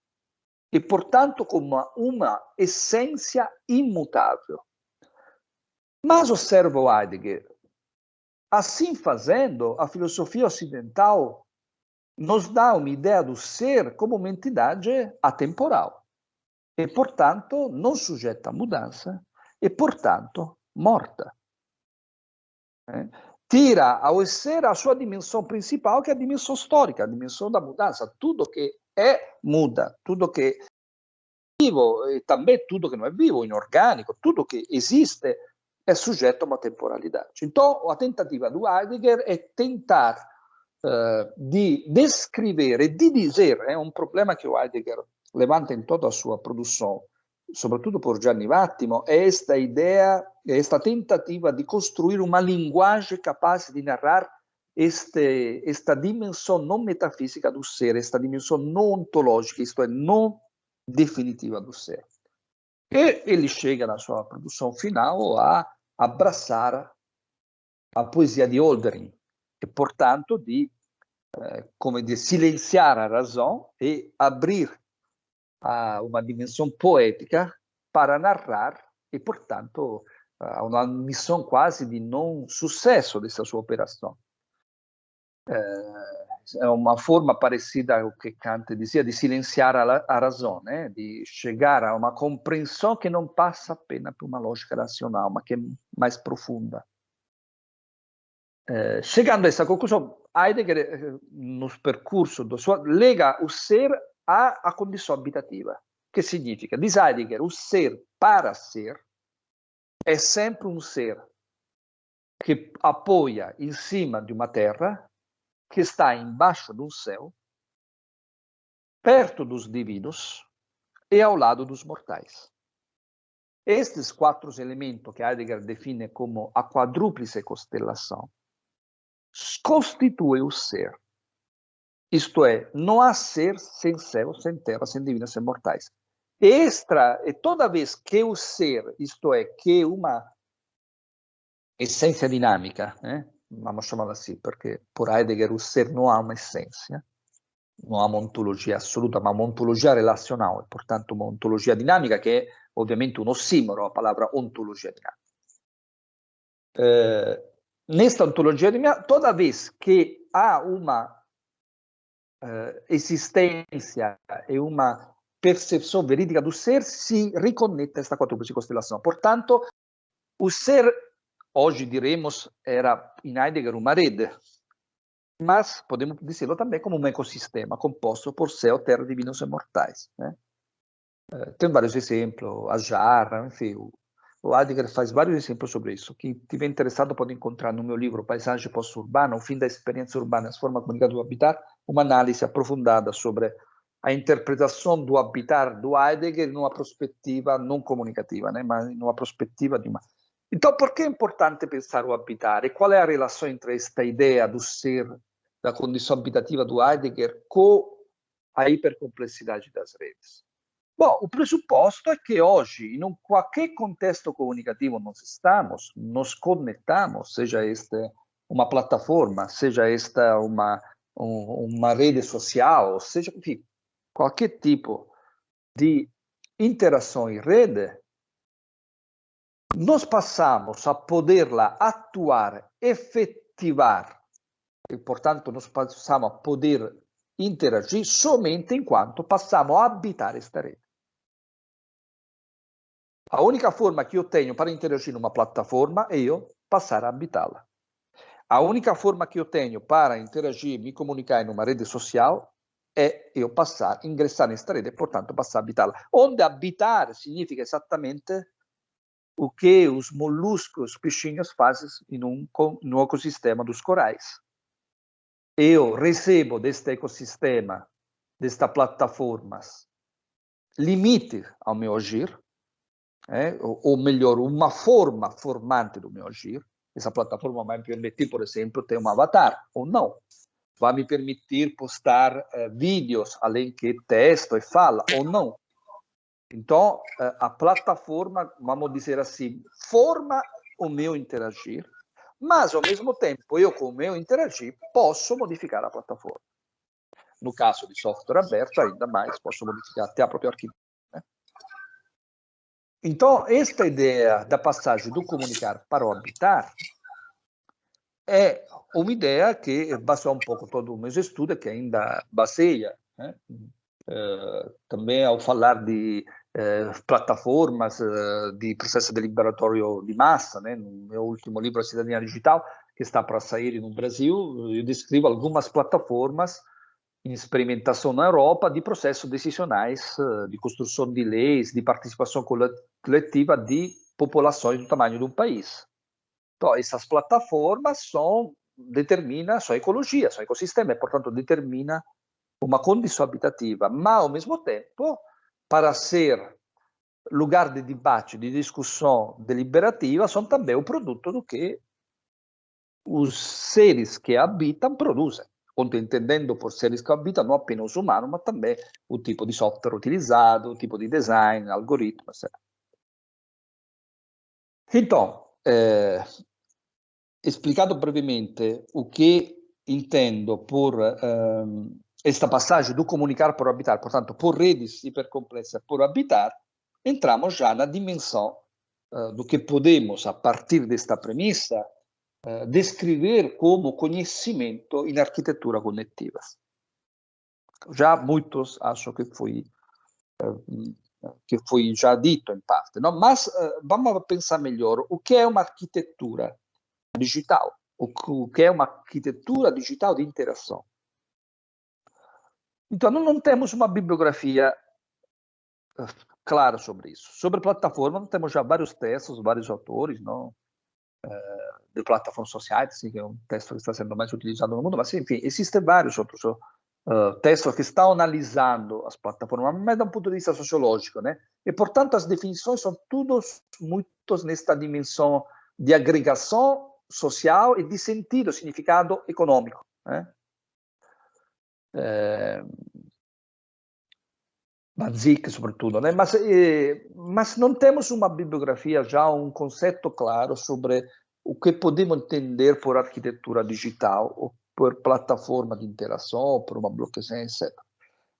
E, portanto, como uma essência imutável. Mas observa o Heidegger, assim fazendo, a filosofia ocidental nos dá uma ideia do ser como uma entidade atemporal e, portanto, não sujeita a mudança e, portanto, morta. Tira ao ser a sua dimensão principal, que é a dimensão histórica, a dimensão da mudança. Tudo que é muda, tudo que é vivo e também tudo que não é vivo, inorgânico, tudo que existe é sujeito a uma temporalidade. Então, a tentativa do Heidegger é tentar di descrevere e di dizer, è un problema che Heidegger levanta in toda a sua produção, sobretudo por Gianni Vattimo, é esta ideia, esta tentativa de construir uma linguagem capaz de narrar esta dimensão não metafísica do ser, esta dimensão não ontológica, isto é, não definitiva do ser. E ele chega na sua produção final a abraçar a poesia di Hölderlin e, portanto, di come dire, silenciare a razão e abrir a uma dimensão poética para narrar e, portanto, a uma missão quase de não sucesso dessa sua operação. É uma forma parecida ao que Kant dizia de silenciar a razão, né? De chegar a uma compreensão que não passa apenas por uma lógica racional, mas que é mais profunda. Chegando a essa conclusão, Heidegger, no percurso do suo, lega o ser à condição habitativa. Que significa? Diz Heidegger, o ser para ser é sempre um ser que apoia em cima de uma terra, que está embaixo de um céu, perto dos divinos e ao lado dos mortais. Estes quatro elementos que Heidegger define como a quadrúplice constelação constituem o ser. Isto é, não há ser sem céu, sem terra, sem divinos, sem mortais. E toda vez que o ser, isto é, que uma essência dinâmica, vamos chamar assim, porque por Heidegger o ser não há uma essência, não há uma ontologia assoluta, ma uma ontologia relacional, e portanto uma ontologia dinâmica che è ovviamente un ossimoro, a palavra ontologia dinâmica. Nesta ontologia dinâmica, toda vez que há uma existência e uma percepção verídica do ser, se riconetta esta quadruplice constelação. Portanto, o ser, hoje diremos, era in Heidegger uma rede, mas podemos dizê-lo também como um ecossistema composto por céu, terra, divinos e mortais. Né? Tem vários exemplos, a jarra, enfim, o Heidegger faz vários exemplos sobre isso. Quem estiver interessado pode encontrar no meu livro Paisagem Pós-Urbana, o fim da experiência urbana, as formas comunicadas do habitar, uma análise aprofundada sobre a interpretação do habitar do Heidegger numa perspectiva não comunicativa, né? Mas numa perspectiva de uma... Então, por que é importante pensar o habitar? E qual é a relação entre esta ideia do ser, da condição habitativa do Heidegger, com a hipercomplexidade das redes? Bom, o pressuposto é que hoje, em qualquer contexto comunicativo nós estamos, nos conectamos, seja esta uma plataforma, seja esta uma rede social, seja, enfim, qualquer tipo de interação em rede, nós passamos a poderla atuar, efetivar, e, portanto, nós passamos a poder interagir somente enquanto passamos a habitar esta rede. A única forma que eu tenho para interagir numa plataforma é eu passar a habitá-la. A única forma que eu tenho para interagir, me comunicar em uma rede social é eu ingressar nesta rede e, portanto, passar a habitá-la. Onde habitar significa exatamente o que os moluscos, os peixinhos fazem no ecossistema dos corais. Eu recebo deste ecossistema, desta plataformas, limite ao meu agir, ou melhor, uma forma formante do meu agir. Essa plataforma vai me permitir, por exemplo, ter um avatar, ou não. Vai me permitir postar vídeos, além que texto e fala, ou não. Então, a plataforma, vamos dizer assim, forma o meu interagir, mas, ao mesmo tempo, eu, com o meu interagir, posso modificar a plataforma. No caso de software aberto, ainda mais, posso modificar até a própria arquitetura. Então, esta ideia da passagem do comunicar para o habitar é uma ideia que baseou um pouco todo o meu estudo, que ainda baseia, né? Também ao falar de plataformas de processo deliberatório de massa, né? No meu último livro, A Cidadania Digital, que está para sair no Brasil, eu descrevo algumas plataformas em experimentação na Europa de processos decisionais, de construção de leis, de participação coletiva de populações do tamanho de um país. Então, essas plataformas são determina a sua ecologia, o seu ecossistema, e, portanto, determina uma condição habitativa, mas, ao mesmo tempo, para ser lugar de debate, de discussão deliberativa, são também o produto do que os seres que habitam produzem, entendendo por seres que habitam não apenas os humanos, mas também o tipo de software utilizado, o tipo de design, algoritmo, etc. Então, explicado brevemente o que entendo por esta passagem do comunicar por habitar, portanto, por redes hipercomplexas por habitar, entramos já na dimensão do que podemos, a partir desta premissa, descrever como conhecimento em arquitetura cognitiva. Já muitos acham que foi já dito em parte, não? Mas vamos pensar melhor o que é uma arquitetura digital, o que é uma arquitetura digital de interação. Então, não temos uma bibliografia clara sobre isso. Sobre plataforma, temos já vários textos, vários autores, não? De plataformas sociais, assim, que é um texto que está sendo mais utilizado no mundo, mas, enfim, existem vários outros textos que estão analisando as plataformas, mas de um ponto de vista sociológico, né? E, portanto, as definições são todas muito nesta dimensão de agregação social e de sentido, significado econômico, né? Basic, sobretudo, né? Mas não temos uma bibliografia já, um conceito claro sobre o que podemos entender por arquitetura digital, ou por plataforma de interação, ou por uma blockchain, etc.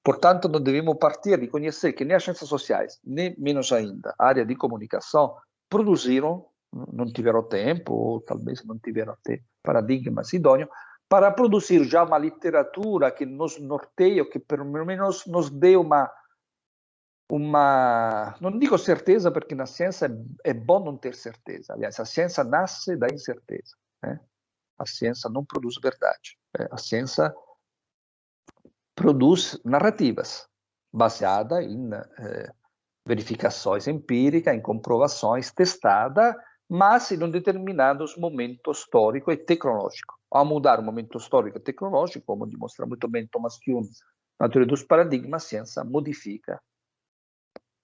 Portanto, não devemos partir de conhecer que nem as ciências sociais, nem menos ainda a área de comunicação, produziram, não tiveram tempo, ou talvez não tiveram até paradigmas idôneos, para produzir já uma literatura que nos norteie, que pelo menos nos dê uma, não digo certeza, porque na ciência é bom não ter certeza. Aliás, a ciência nasce da incerteza, né? A ciência não produz verdade. A ciência produz narrativas baseadas em verificações empíricas, em comprovações testadas, mas em um determinado momento histórico e tecnológico. Ao mudar o momento histórico e tecnológico, como demonstra muito bem Thomas Kuhn na teoria dos paradigmas, a ciência modifica.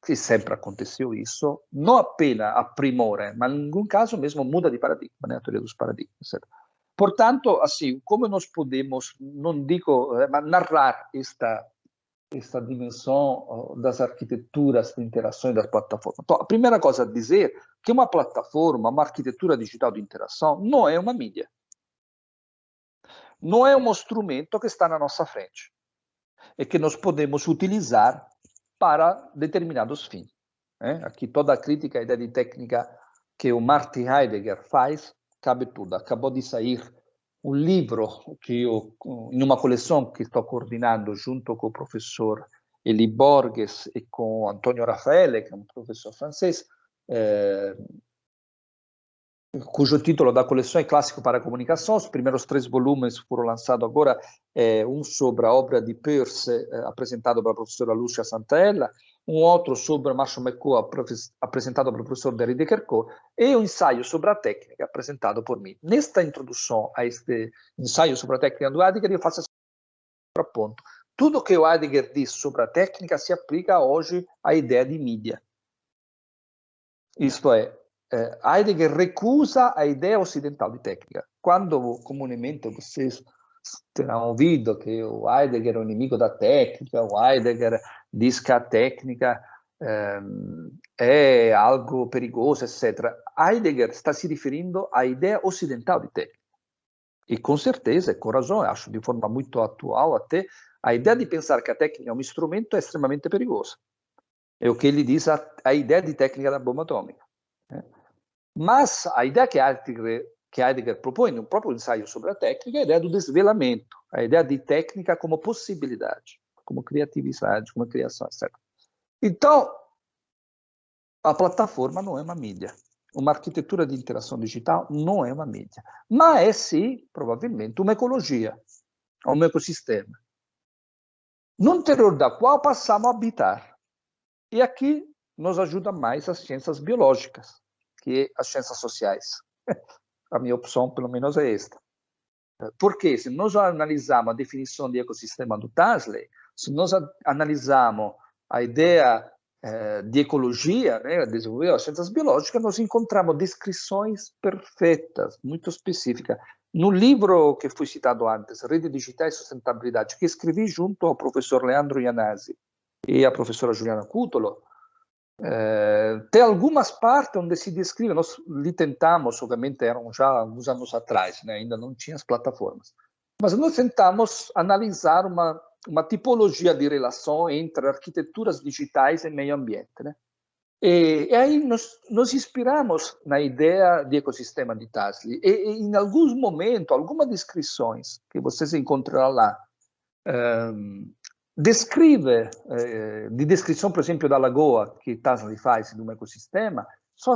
Que sempre aconteceu isso, não apenas aprimora, mas em algum caso mesmo muda de paradigma, né? A teoria dos paradigmas, etc. Portanto, assim, como nós podemos, não digo, mas narrar esta dimensão das arquiteturas de interação e das plataformas? Então, a primeira coisa a dizer que uma plataforma, uma arquitetura digital de interação, não é uma mídia. Não é um instrumento que está na nossa frente e que nós podemos utilizar para determinados fins. Aqui toda a crítica à ideia de técnica que o Martin Heidegger faz, cabe tudo. Acabou de sair um livro que em uma coleção que estou coordenando junto com o professor Eli Borges e com Antonio Raffaele, que é um professor francês, cujo título da coleção é Clássico para a Comunicação. Os primeiros 3 volumes foram lançados agora, um sobre a obra de Peirce, apresentado pela professora Lúcia Santella, um outro sobre Marshall McLuhan, apresentado pelo professor Derry de Kerkhove, e um ensaio sobre a técnica, apresentado por mim. Nesta introdução a este ensaio sobre a técnica do Heidegger, eu faço esse contraponto. Tudo que o Heidegger diz sobre a técnica se aplica hoje à ideia de mídia. Isto é, Heidegger recusa a ideia ocidental de técnica. Quando comumente vocês terão ouvido que o Heidegger é o inimigo da técnica, o Heidegger diz que a técnica é algo perigoso, etc. Heidegger está se referindo à ideia ocidental de técnica. E com certeza, com razão, acho de forma muito atual até, a ideia de pensar que a técnica é um instrumento é extremamente perigosa. É o que ele diz a ideia de técnica da bomba atômica. Mas a ideia que Heidegger propõe no próprio ensaio sobre a técnica é a ideia do desvelamento, a ideia de técnica como possibilidade, como criatividade, como criação, etc. Então, a plataforma não é uma mídia. Uma arquitetura de interação digital não é uma mídia. Mas é, sim, provavelmente, uma ecologia, um ecossistema, no interior da qual passamos a habitar. E aqui nos ajuda mais as ciências biológicas que as ciências sociais. A minha opção, pelo menos, é esta. Porque se nós analisamos a definição de ecossistema do Tasley, se nós analisamos a ideia de ecologia, né, desenvolver as ciências biológicas, nós encontramos descrições perfeitas, muito específicas. No livro que foi citado antes, Rede Digital e Sustentabilidade, que escrevi junto ao professor Leandro Iannasi e à professora Juliana Cutolo, tem algumas partes onde se descreve, nós li tentamos, obviamente eram já alguns anos atrás, né, ainda não tinha as plataformas, mas nós tentamos analisar uma tipologia de relação entre arquiteturas digitais e meio ambiente, né? E aí nos inspiramos na ideia de ecossistema de Tasley. E em alguns momentos, algumas descrições que vocês encontrarão lá, de descrição, por exemplo, da lagoa que Tasley faz de um ecossistema, só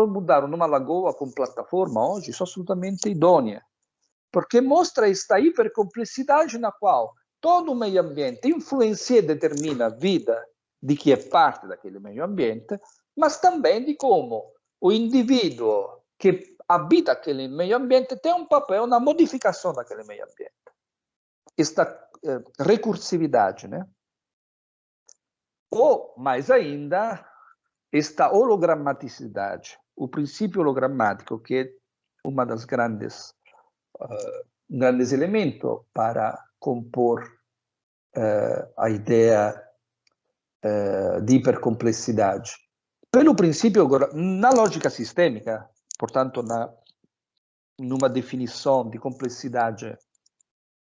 mudaram numa lagoa com plataforma hoje, são absolutamente idôneas. Porque mostra esta hipercomplexidade na qual todo o meio ambiente influencia e determina a vida de que é parte daquele meio ambiente, mas também de como o indivíduo que habita aquele meio ambiente tem um papel na modificação daquele meio ambiente. Esta recursividade, né? Ou, mais ainda, esta hologramaticidade, o princípio hologramático, que é uma das grandes elementos para compor a ideia de hipercomplexidade. Pelo princípio, na lógica sistêmica, portanto, numa definição de complexidade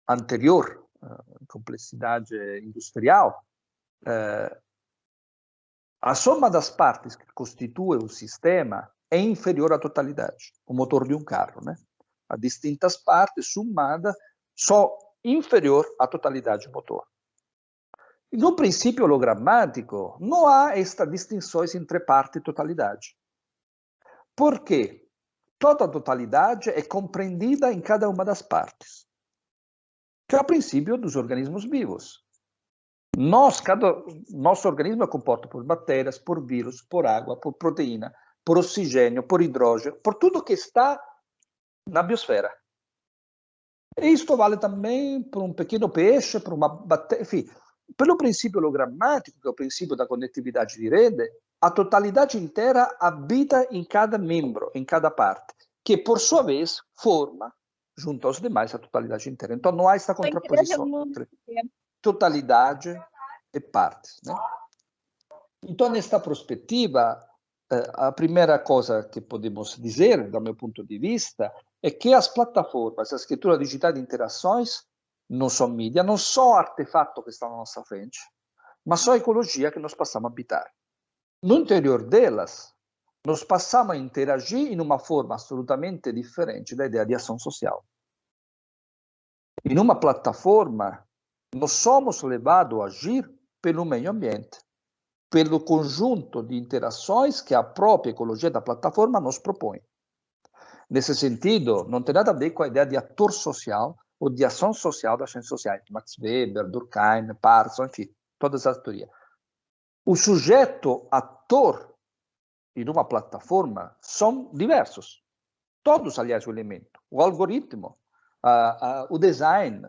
anterior, complexidade industrial, a soma das partes que constituem o sistema é inferior à totalidade, o motor de um carro, né? As distintas partes somadas são inferior à totalidade do motor. No princípio hologramático, não há estas distinções entre parte e totalidade. Por quê? Toda a totalidade é compreendida em cada uma das partes, que é o princípio dos organismos vivos. Nosso organismo é composto por bactérias, por vírus, por água, por proteína, por oxigênio, por hidrogênio, por tudo que está na biosfera. E isto vale também para um pequeno peixe, para uma bactéria, enfim. Pelo princípio hologramático, que é o princípio da conectividade de rede, a totalidade inteira habita em cada membro, em cada parte, que, por sua vez, forma, junto aos demais, a totalidade inteira. Então, não há essa contraposição entre totalidade e partes, né? Então, nesta perspectiva, a primeira coisa que podemos dizer, do meu ponto de vista, é que as plataformas, a escritura digital de interações, não são mídia, não são artefatos que estão na nossa frente, mas são a ecologia que nós passamos a habitar. No interior delas, nós passamos a interagir em uma forma absolutamente diferente da ideia de ação social. Em uma plataforma, nós somos levados a agir pelo meio ambiente, pelo conjunto de interações que a própria ecologia da plataforma nos propõe. Nesse sentido, não tem nada a ver com a ideia de ator social ou de ação social das ciências sociais. Max Weber, Durkheim, Parsons, enfim, todas as teorias. O sujeito ator em uma plataforma são diversos. Todos, aliás, o elemento. O algoritmo, o design,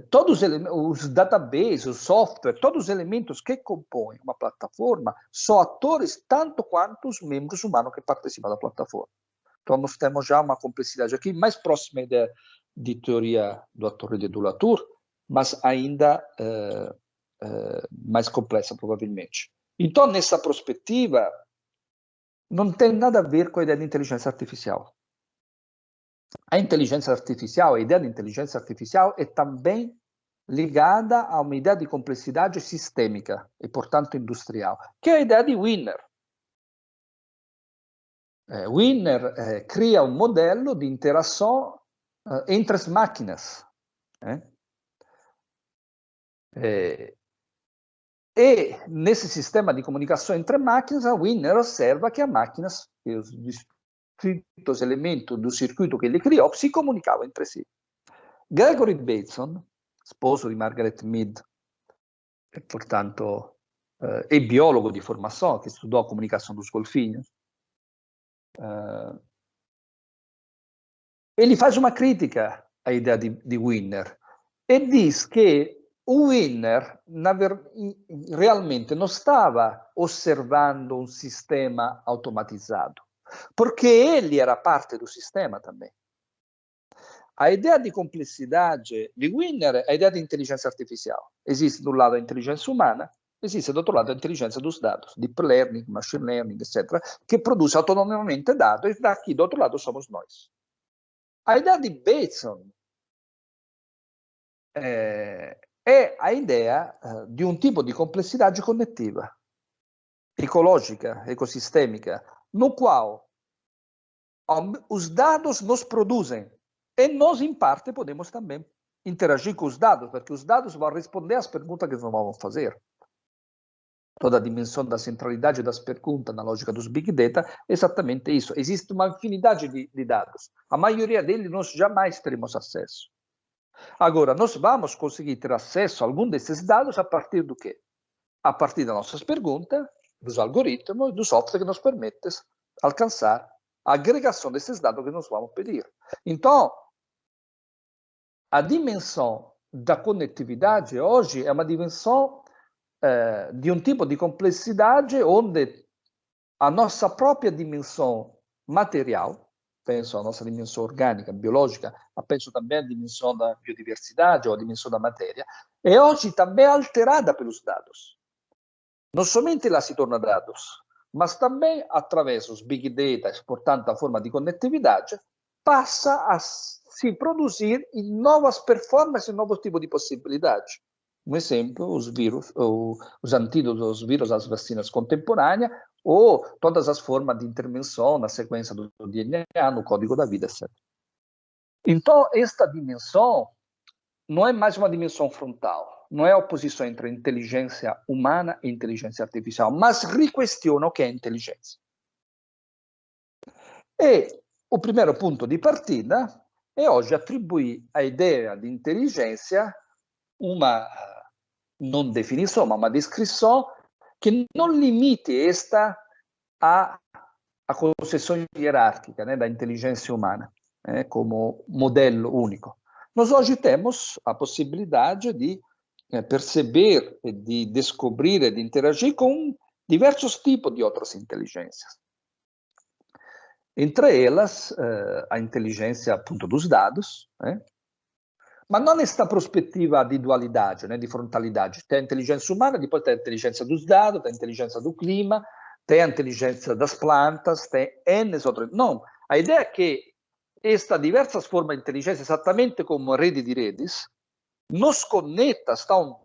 todos os databases, o software, todos os elementos que compõem uma plataforma são atores tanto quanto os membros humanos que participam da plataforma. Então, nós temos já uma complexidade aqui mais próxima de teoria do ator e do Latour, mas ainda mais complexa, provavelmente. Então, nessa perspectiva, não tem nada a ver com a ideia de inteligência artificial. A inteligência artificial, a ideia de inteligência artificial é também ligada a uma ideia de complexidade sistêmica e, portanto, industrial, que é a ideia de Wiener. Wiener cria um modelo de interação entre as máquinas. E, nesse sistema de comunicação entre máquinas, a Wiener observa que as máquinas, os distintos elementos do circuito que ele criou, se comunicavam entre si. Gregory Bateson, sposo di Margaret Mead, e, portanto, é biólogo de formação, que estudou a comunicação dos golfinhos, ele faz uma crítica à ideia de winner e diz que o winner realmente não estava osservando um sistema automatizado, porque ele era parte do sistema também. A ideia de complexidade de winner é a ideia de inteligência artificial. Existe, de um lado, a inteligência humana, existe, do outro lado, a inteligência dos dados, deep learning, machine learning, etc., que produz autonomamente dados, e daqui, do outro lado, somos nós. A ideia de Bateson é a ideia de um tipo de complexidade cognitiva, ecológica, ecossistêmica, no qual os dados nos produzem e nós, em parte, podemos também interagir com os dados, porque os dados vão responder às perguntas que nós vamos fazer. Toda a dimensão da centralidade das perguntas na lógica dos Big Data é exatamente isso. Existe uma infinidade de dados. A maioria deles nós jamais teremos acesso. Agora, nós vamos conseguir ter acesso a algum desses dados a partir do quê? A partir das nossas perguntas, dos algoritmos, do software que nos permite alcançar a agregação desses dados que nós vamos pedir. Então, a dimensão da conectividade hoje é uma dimensão de um tipo de complexidade onde a nossa própria dimensão material, penso a nossa dimensão orgânica, biológica, mas penso também a dimensão da biodiversidade ou a dimensão da matéria, é hoje também alterada pelos dados. Não somente ela se torna dados, mas também, através dos Big Data, portanto, a forma de conectividade, passa a se produzir em novas performances e novos tipos de possibilidades. Um exemplo, os vírus, os antídotos aos vírus, as vacinas contemporâneas, ou todas as formas de intervenção na sequência do DNA, no código da vida, etc. Então, esta dimensão não é mais uma dimensão frontal, não é a oposição entre a inteligência humana e a inteligência artificial, mas requestiona o que é inteligência. E o primeiro ponto de partida é hoje atribuir à ideia de inteligência uma não definição, mas uma descrição que não limite esta à concepção hierárquica, né, da inteligência humana, como modelo único. Nós hoje temos a possibilidade de perceber, de descobrir e de interagir com diversos tipos de outras inteligências. Entre elas, a inteligência, appunto, dos dados, mas não nesta perspectiva de dualidade, né, de frontalidade. Tem a inteligência humana, depois tem a inteligência dos dados, tem a inteligência do clima, tem a inteligência das plantas, tem N outras. Não, a ideia é que esta diversas formas de inteligência, exatamente como a rede de redes, nos conecta, estão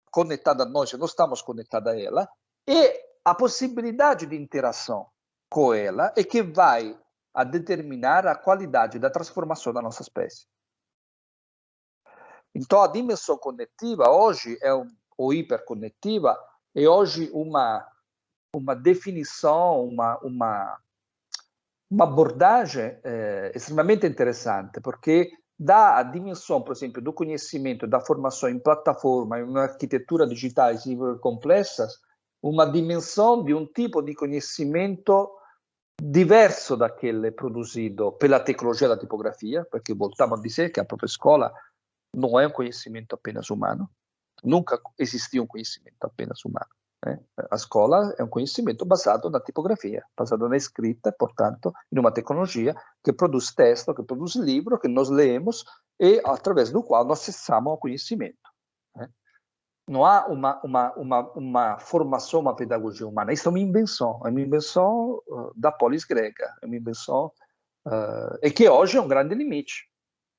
conectadas a nós, nós estamos conectados a ela, e a possibilidade de interação com ela é que vai a determinar a qualidade da transformação da nossa espécie. Então, a dimensão conectiva hoje, ou hiperconectiva, é hoje uma definição, uma abordagem extremamente interessante, porque dá a dimensão, por exemplo, do conhecimento, da formação em plataforma, em uma arquitetura digitais complexas, uma dimensão de um tipo de conhecimento diverso daquele produzido pela tecnologia da tipografia, porque voltamos a dizer que a própria escola não é um conhecimento apenas humano, nunca existiu um conhecimento apenas humano. A escola é um conhecimento baseado na tipografia, baseado na escrita, portanto, em uma tecnologia que produz texto, que produz livro, que nós lemos e através do qual nós acessamos o conhecimento. Não há uma formação, uma pedagogia humana. Isso é uma invenção da polis grega, é uma invenção e que hoje é um grande limite.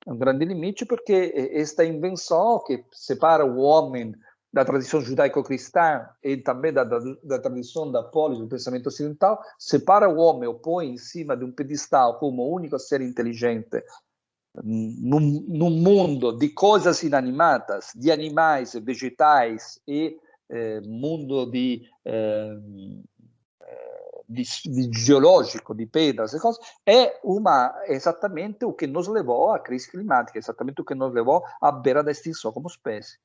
É um grande limite porque esta invenção que separa o homem da tradição judaico-cristã e também da tradição da polis, do pensamento ocidental, separa o homem, o põe em cima de um pedestal como o único ser inteligente num mundo de coisas inanimadas, de animais, vegetais e mundo de geológico, de pedras e coisas, é exatamente o que nos levou à crise climática, exatamente o que nos levou à beira da extinção como espécie.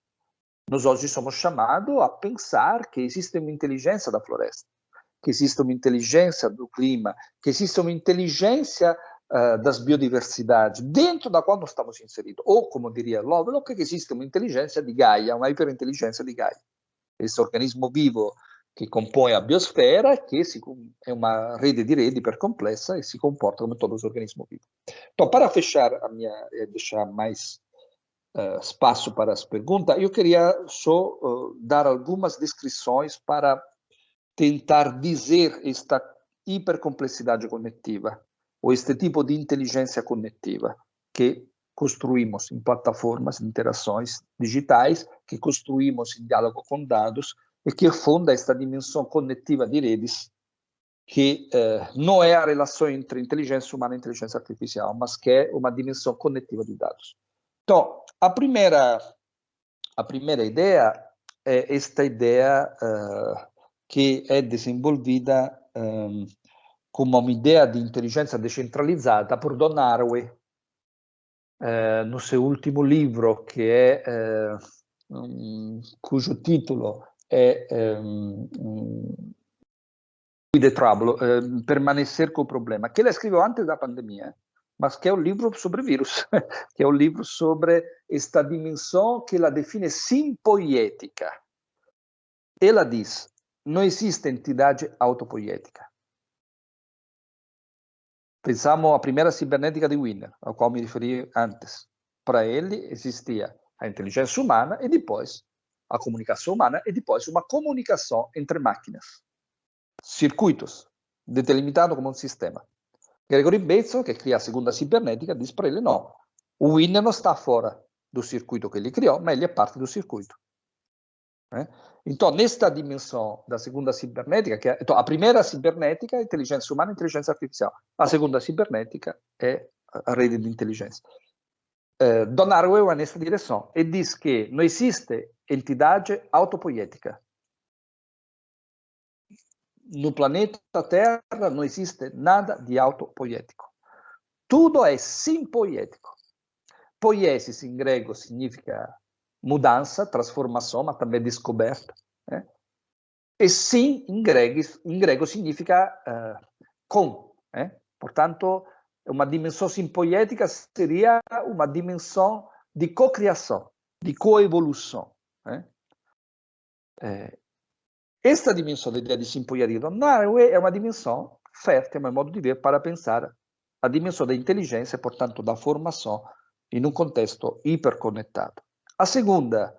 Nós hoje somos chamados a pensar que existe uma inteligência da floresta, que existe uma inteligência do clima, que existe uma inteligência das biodiversidades, dentro da qual nós estamos inseridos. Ou, como diria Lovelock, que existe uma inteligência di Gaia, uma hiperinteligência di Gaia. Esse organismo vivo que compõe a biosfera, que é uma rede di rede hipercomplexa e se comporta como todos os organismos vivos. Então, para fechar a minha, deixar mais espaço para as perguntas, eu queria só dar algumas descrições para tentar dizer esta hipercomplexidade cognitiva, ou este tipo de inteligência cognitiva que construímos em plataformas de interações digitais, que construímos em diálogo com dados e que fonda esta dimensão cognitiva de redes, que não é a relação entre inteligência humana e inteligência artificial, mas que é uma dimensão cognitiva de dados. Então, a primeira ideia é esta ideia que é desenvolvida como uma ideia de inteligência descentralizada por Don Haraway, no seu último livro, que é cujo título é The Trouble, Permanecer com o Problema, que ele escreveu antes da pandemia, mas que é um livro sobre vírus, que é um livro sobre esta dimensão que ela define simpoiética. Ela diz, não existe entidade autopoiética. Pensamos a primeira cibernética de Wiener, ao qual me referi antes. Para ele existia a inteligência humana e depois a comunicação humana e depois uma comunicação entre máquinas. Circuitos, delimitados como um sistema. Gregory Bateson, que cria a segunda cibernética, diz para ele, não, o Wiener não está fora do circuito que ele criou, mas ele é parte do circuito. Então, nesta dimensão da segunda cibernética, então, a primeira cibernética é a inteligência humana e a inteligência artificial. A segunda cibernética é a rede de inteligência. Don Haraway vai nessa direção e diz que não existe entidade autopoiética. No planeta Terra não existe nada de autopoiético. Tudo é simpoiético. Poiesis em grego significa mudança, transformação, mas também descoberta. E sim, em grego significa com. Portanto, uma dimensão simpoiética seria uma dimensão de cocriação, de coevolução. Esta dimensão da ideia de simpoiética é uma dimensão fértil, é um modo de ver para pensar a dimensão da inteligência, portanto, da formação, em um contexto hiperconectado. A segunda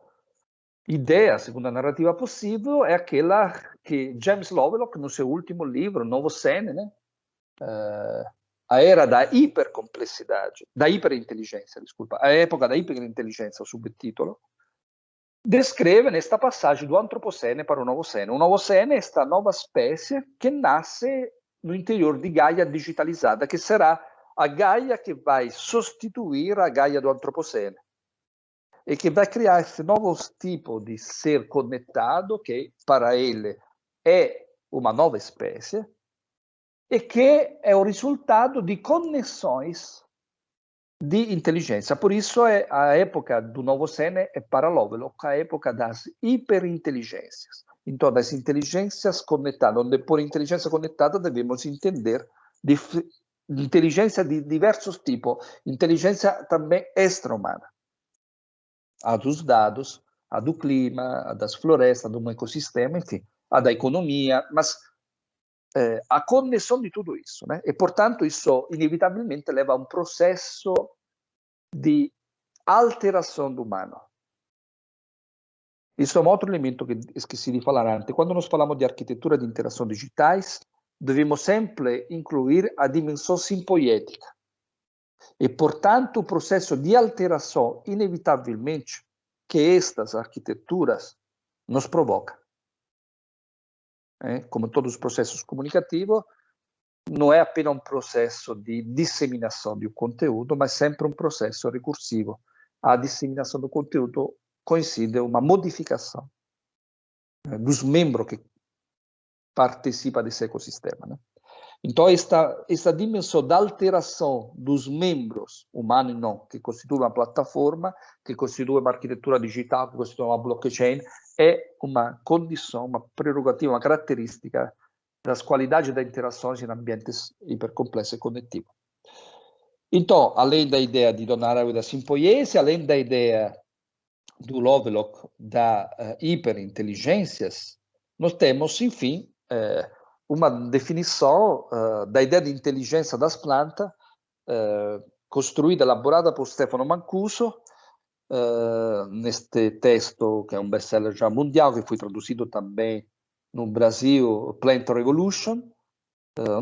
ideia, a segunda narrativa possível é aquela que James Lovelock, no seu último livro, Novocene, a era da hipercomplexidade, da hiperinteligência, desculpa, a época da hiperinteligência, o subtítulo, descreve nesta passagem do Antropocene para o Novocene. O Novocene é esta nova espécie que nasce no interior de Gaia digitalizada, que será a Gaia que vai substituir a Gaia do Antropocene. E que vai criar esse novo tipo de ser conectado, que para ele é uma nova espécie, e que é o resultado de conexões de inteligência. Por isso, a época do Novocene é para Lovelock a época das hiperinteligências. Então, das inteligências conectadas, onde por inteligência conectada devemos entender inteligência de diversos tipos, inteligência também extra-humana. A dos dados, a do clima, a das florestas, do ecossistema, enfim, a da economia, mas a conexão de tudo isso, E, portanto, isso inevitavelmente leva a um processo de alteração do humano. Isso é um outro elemento que esqueci de falar antes. Quando nós falamos de arquitetura de interação digitais, devemos sempre incluir a dimensão simpoiética. E, portanto, o processo de alteração, inevitavelmente, que estas arquiteturas nos provocam. Como todos os processos comunicativos, não é apenas um processo de disseminação de um conteúdo, mas sempre um processo recursivo. A disseminação do conteúdo coincide uma modificação dos membros que participam desse ecossistema. Então, esta dimensão da alteração dos membros, humanos e não, que constitui uma plataforma, que constitui uma arquitetura digital, que constitui uma blockchain, é uma condição, uma prerrogativa, uma característica das qualidades das interações em ambientes hipercomplexos e conectivos. Então, além da ideia de Dona Arábia da Simpoiese, além da ideia do Lovelock da hiperinteligências, nós temos, enfim, uma definição da ideia de inteligência das plantas, construída, elaborada por Stefano Mancuso, neste texto, que é um best-seller já mundial, que foi traduzido também no Brasil, Plant Revolution,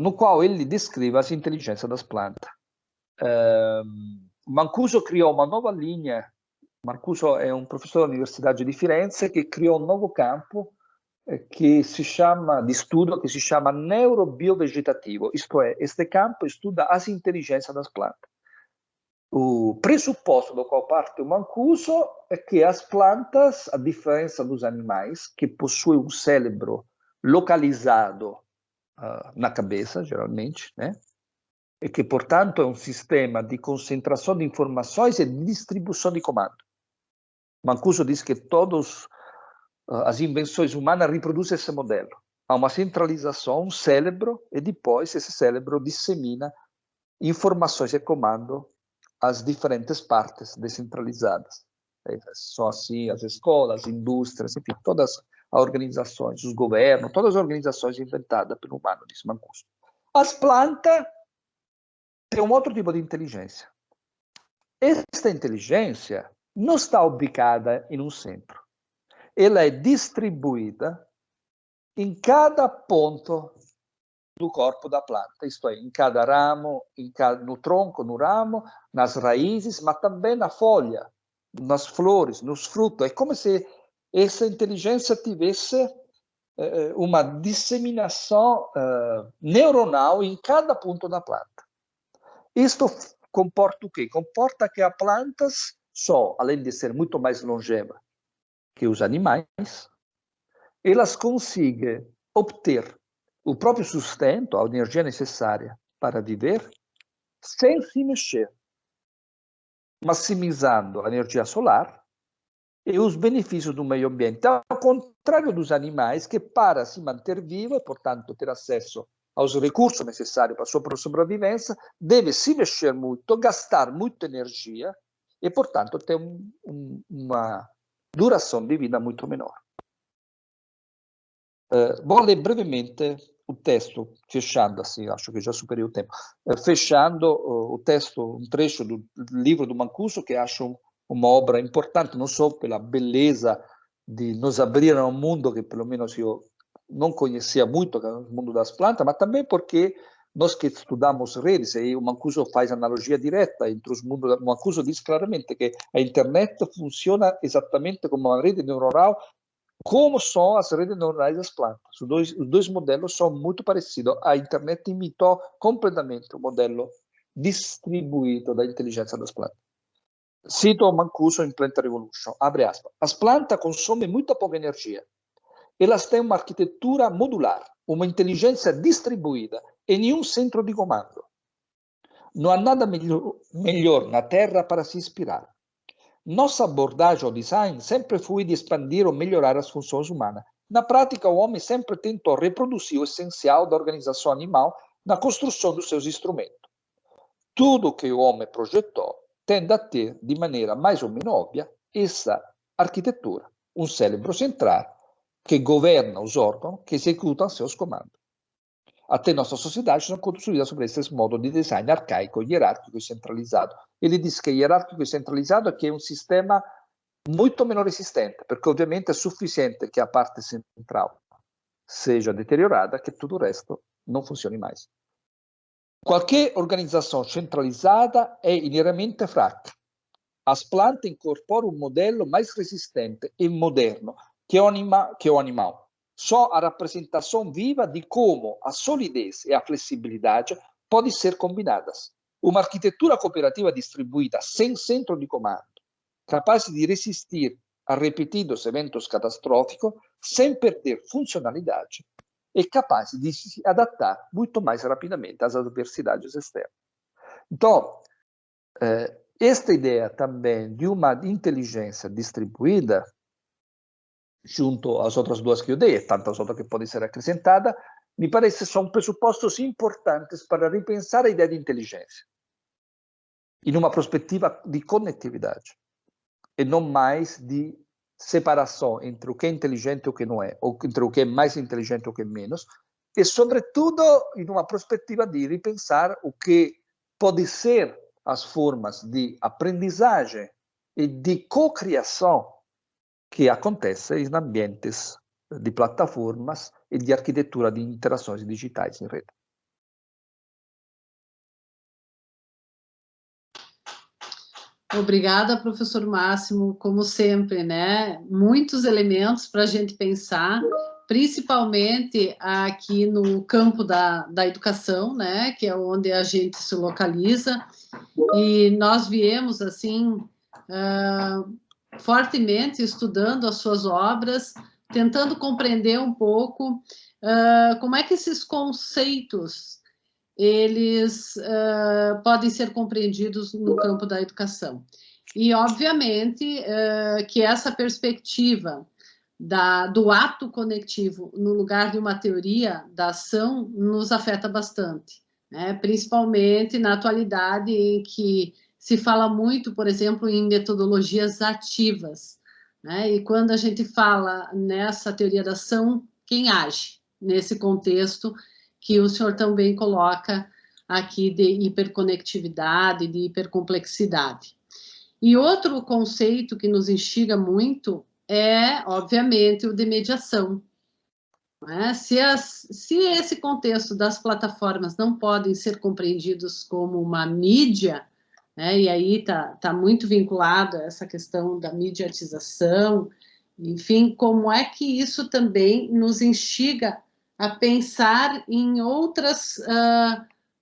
no qual ele descreve as inteligências das plantas. Mancuso criou uma nova linha. Mancuso é um professor da Universidade de Firenze que criou um novo campo que se chama de estudo, que se chama neurobiovegetativo, isto é, este campo estuda as inteligências das plantas. O pressuposto do qual parte o Mancuso é que as plantas, a diferença dos animais, que possuem um cérebro localizado na cabeça, geralmente, né? E que, portanto, é um sistema de concentração de informações e de distribuição de comando. Mancuso diz que todas as invenções humanas reproduzem esse modelo. Há uma centralização, um cérebro, e depois esse cérebro dissemina informações e comando às diferentes partes descentralizadas. São assim as escolas, as indústrias, enfim, todas as organizações, os governos, todas as organizações inventadas pelo humano, diz Mancuso. As plantas têm um outro tipo de inteligência. Esta inteligência não está ubicada em um centro. Ela é distribuída em cada ponto do corpo da planta, isto é, em cada ramo, no tronco, no ramo, nas raízes, mas também na folha, nas flores, nos frutos. É como se essa inteligência tivesse uma disseminação neuronal em cada ponto da planta. Isto comporta o quê? Comporta que as plantas, além de ser muito mais longevas que os animais, elas conseguem obter o próprio sustento, a energia necessária para viver, sem se mexer, maximizando a energia solar e os benefícios do meio ambiente, ao contrário dos animais que, para se manter vivo e, portanto, ter acesso aos recursos necessários para a sua sobrevivência, deve se mexer muito, gastar muita energia e, portanto, ter uma duração de vida muito menor. Vou ler brevemente o texto, fechando assim, acho que já superei o tempo, fechando o texto, um trecho do livro do Mancuso, que acho uma obra importante, não só pela beleza de nos abrir a um mundo que, pelo menos, eu não conhecia muito, que é o mundo das plantas, mas também porque nós que estudamos redes, e o Mancuso faz analogia direta entre os mundos. O Mancuso diz claramente que a internet funciona exatamente como uma rede neuronal, como são as redes neuronais das plantas. Os dois modelos são muito parecidos. A internet imitou completamente o modelo distribuído da inteligência das plantas. Cito o Mancuso em Plant Revolution, abre aspas, as plantas consomem muito pouca energia. Elas têm uma arquitetura modular, uma inteligência distribuída e nenhum centro de comando. Não há nada melhor na Terra para se inspirar. Nossa abordagem ao design sempre foi de expandir ou melhorar as funções humanas. Na prática, o homem sempre tentou reproduzir o essencial da organização animal na construção dos seus instrumentos. Tudo que o homem projetou tende a ter, de maneira mais ou menos óbvia, essa arquitetura, um cérebro central que governa os órgãos que executam seus comandos. Até nossas sociedades são construídas sobre esse modo de design arcaico, hierárquico e centralizado. Ele diz que hierárquico e centralizado é que é um sistema muito menos resistente, porque obviamente é suficiente que a parte central seja deteriorada, que tudo o resto não funcione mais. Qualquer organização centralizada é inerente fraca. As plantas incorporam um modelo mais resistente e moderno que o animal. Só a representação viva de como a solidez e a flexibilidade podem ser combinadas. Uma arquitetura cooperativa distribuída sem centro de comando, capaz de resistir a repetidos eventos catastróficos sem perder funcionalidade, é capaz de se adaptar muito mais rapidamente às adversidades externas. Então, esta ideia também de uma inteligência distribuída, junto às outras duas que eu dei, e tantas outras que podem ser acrescentadas, me parece que são pressupostos importantes para repensar a ideia de inteligência. em uma perspectiva de conectividade, e não mais de separação entre o que é inteligente e o que não é, ou entre o que é mais inteligente e o que é menos, e, sobretudo, em uma perspectiva de repensar o que pode ser as formas de aprendizagem e de cocriação que acontecem em ambientes de plataformas e de arquitetura de interações digitais em rede. Obrigada, professor Máximo, como sempre, né? Muitos elementos para a gente pensar, principalmente aqui no campo da educação, né? Que é onde a gente se localiza. E nós viemos, assim, fortemente estudando as suas obras, tentando compreender um pouco como é que esses conceitos eles podem ser compreendidos no campo da educação. E, obviamente, que essa perspectiva do ato conectivo no lugar de uma teoria da ação nos afeta bastante, né? Principalmente na atualidade em que se fala muito, por exemplo, em metodologias ativas, né? E quando a gente fala nessa teoria da ação, quem age nesse contexto que o senhor também coloca aqui de hiperconectividade, de hipercomplexidade. E outro conceito que nos instiga muito é, obviamente, o de mediação. Né? Se esse contexto das plataformas não podem ser compreendidos como uma mídia, né? E aí está muito vinculado a essa questão da mediatização, enfim, como é que isso também nos instiga a pensar em outras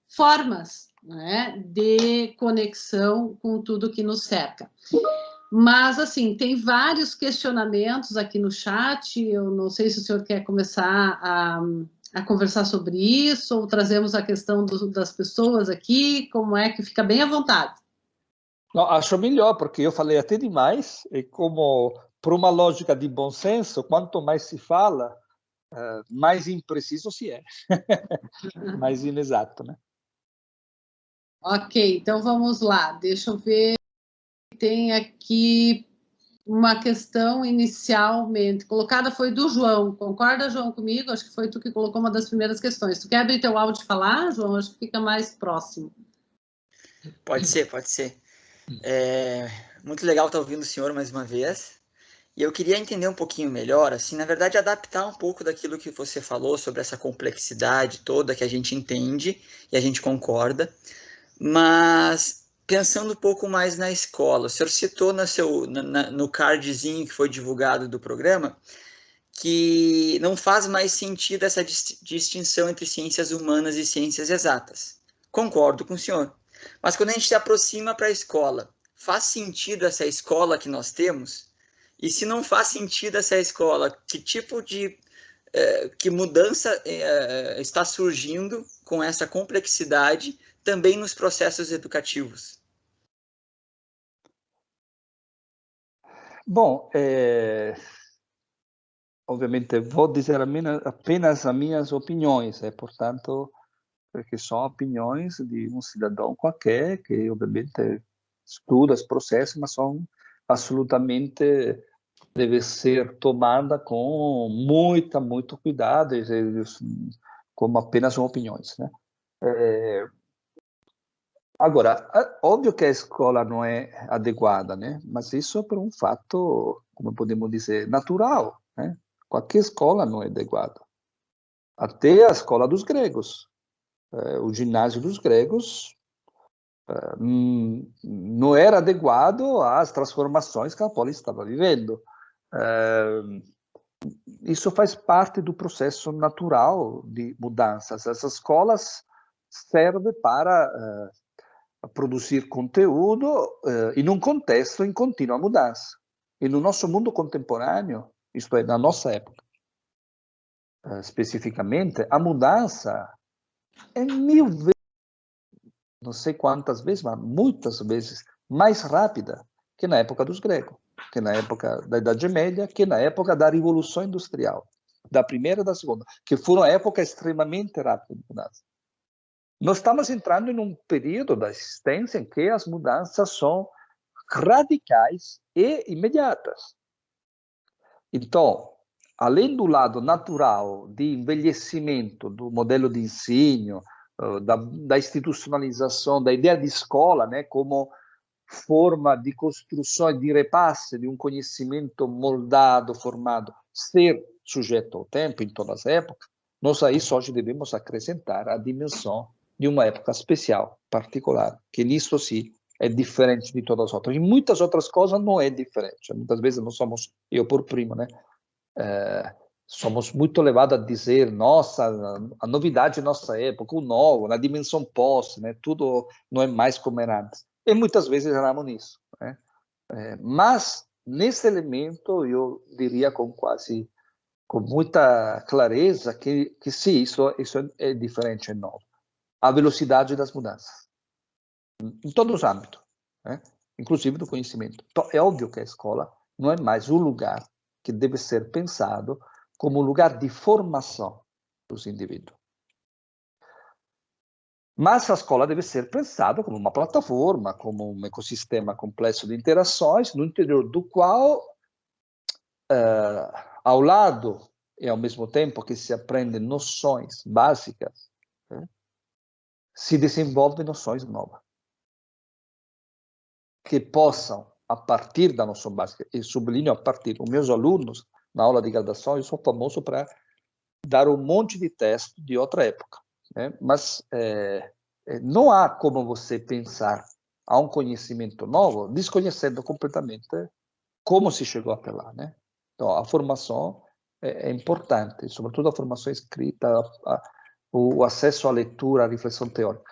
formas, né, de conexão com tudo que nos cerca. Mas, assim, tem vários questionamentos aqui no chat, eu não sei se o senhor quer começar a conversar sobre isso, ou trazemos a questão das pessoas aqui, como é que fica bem à vontade. Não, acho melhor, porque eu falei até demais, e como, por uma lógica de bom senso, quanto mais se fala, mais impreciso se é, mais inexato, né? Ok, então vamos lá, deixa eu ver, tem aqui uma questão inicialmente colocada, foi do João, concorda, João, comigo? Acho que foi tu que colocou uma das primeiras questões. Tu quer abrir teu áudio e falar, João? Acho que fica mais próximo. Pode ser, pode ser. Muito legal estar ouvindo o senhor mais uma vez. E eu queria entender um pouquinho melhor, assim, na verdade, adaptar um pouco daquilo que você falou sobre essa complexidade toda que a gente entende e a gente concorda, mas pensando um pouco mais na escola. O senhor citou no cardzinho que foi divulgado do programa que não faz mais sentido essa distinção entre ciências humanas e ciências exatas. Concordo com o senhor. Mas quando a gente se aproxima para a escola, faz sentido essa escola que nós temos? E se não faz sentido essa escola, que tipo de que mudança está surgindo com essa complexidade também nos processos educativos? Bom, obviamente vou dizer apenas as minhas opiniões, portanto, porque são opiniões de um cidadão qualquer que, obviamente, estuda os processos, mas são absolutamente deve ser tomada com muito cuidado, como apenas são opiniões, né? Agora, óbvio que a escola não é adequada, né? Mas isso é por um fato, como podemos dizer, natural, né? Qualquer escola não é adequada. Até a escola dos gregos, o ginásio dos gregos não era adequado às transformações que a polis estava vivendo. Isso faz parte do processo natural de mudanças. Essas escolas servem para produzir conteúdo em um contexto em contínua mudança. E no nosso mundo contemporâneo, isto é, na nossa época, especificamente, a mudança é 1000 vezes, não sei quantas vezes, mas muitas vezes mais rápida que na época dos gregos, que na época da Idade Média, que na época da Revolução Industrial, da primeira e da segunda, que foram épocas extremamente rápidas de mudança. nós estamos entrando em um período da existência em que as mudanças são radicais e imediatas. Então, além do lado natural de envelhecimento do modelo de ensino, da institucionalização, da ideia de escola, né, como forma de construção e de repasse de um conhecimento moldado, formado, ser sujeito ao tempo em todas as épocas, nós a isso hoje devemos acrescentar a dimensão de uma época especial, particular, que nisso sim é diferente de todas as outras. Em muitas outras coisas não é diferente. Muitas vezes nós somos, eu por primo, né? Somos muito levados a dizer, nossa, a novidade da nossa época, o novo, na dimensão pós, né? Tudo não é mais como era antes. E muitas vezes erramos nisso, né? Mas, nesse elemento, eu diria com muita clareza que sim, isso é diferente, é novo. A velocidade das mudanças, em todos os âmbitos, né? Inclusive do conhecimento. Então, é óbvio que a escola não é mais um lugar que deve ser pensado como um lugar de formação dos indivíduos. Mas a escola deve ser pensada como uma plataforma, como um ecossistema complexo de interações, no interior do qual, ao lado e ao mesmo tempo que se aprendem noções básicas, né, se desenvolvem noções novas, que possam, a partir da noção básica, e sublinho a partir dos meus alunos, na aula de graduação, eu sou famoso para dar um monte de texto de outra época, né? Mas não há como você pensar a um conhecimento novo, desconhecendo completamente como se chegou até lá, né? Então, a formação é importante, sobretudo a formação escrita, o acesso à leitura, à reflexão teórica.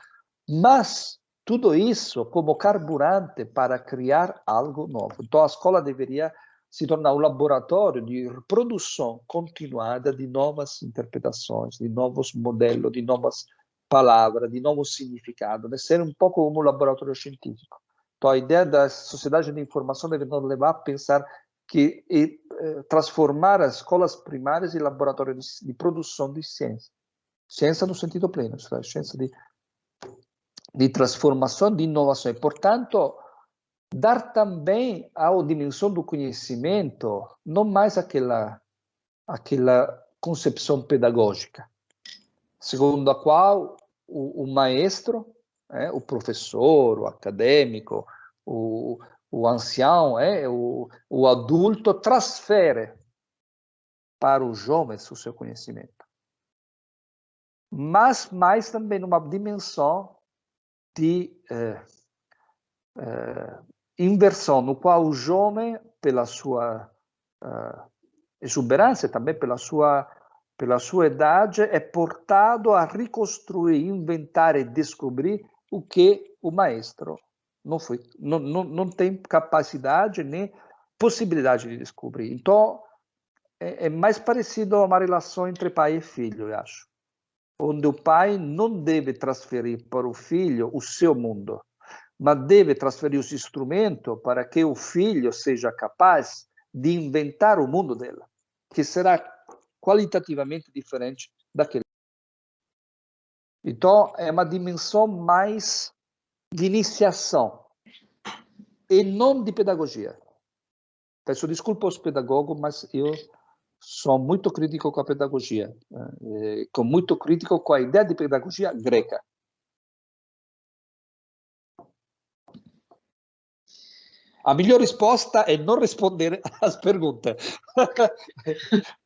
Mas tudo isso como carburante para criar algo novo. Então, a escola deveria se tornar um laboratório de produção continuada de novas interpretações, de novos modelos, de novas palavras, de novos significados, de ser um pouco como um laboratório científico. Então, a ideia da sociedade de informação deve nos levar a pensar que transformar as escolas primárias em laboratórios de produção de ciência. Ciência no sentido pleno, ciência de transformação, de inovação. E, portanto, dar também à dimensão do conhecimento não mais aquela concepção pedagógica, segundo a qual o maestro, o professor, o acadêmico, o ancião, o adulto, transfere para os jovens o seu conhecimento. Mas mais também numa dimensão de inversão, no qual o jovem, pela sua exuberância, também pela sua idade, é portado a reconstruir, inventar e descobrir o que o maestro não tem capacidade nem possibilidade de descobrir. Então, é mais parecido a uma relação entre pai e filho, eu acho, onde o pai não deve transferir para o filho o seu mundo, mas deve transferir os instrumentos para que o filho seja capaz de inventar o mundo dela, que será qualitativamente diferente daquele. Então, é uma dimensão mais de iniciação e não de pedagogia. Peço desculpa aos pedagogos, mas eu sou muito crítico com a pedagogia, muito crítico com a ideia de pedagogia grega. A melhor resposta é não responder às perguntas.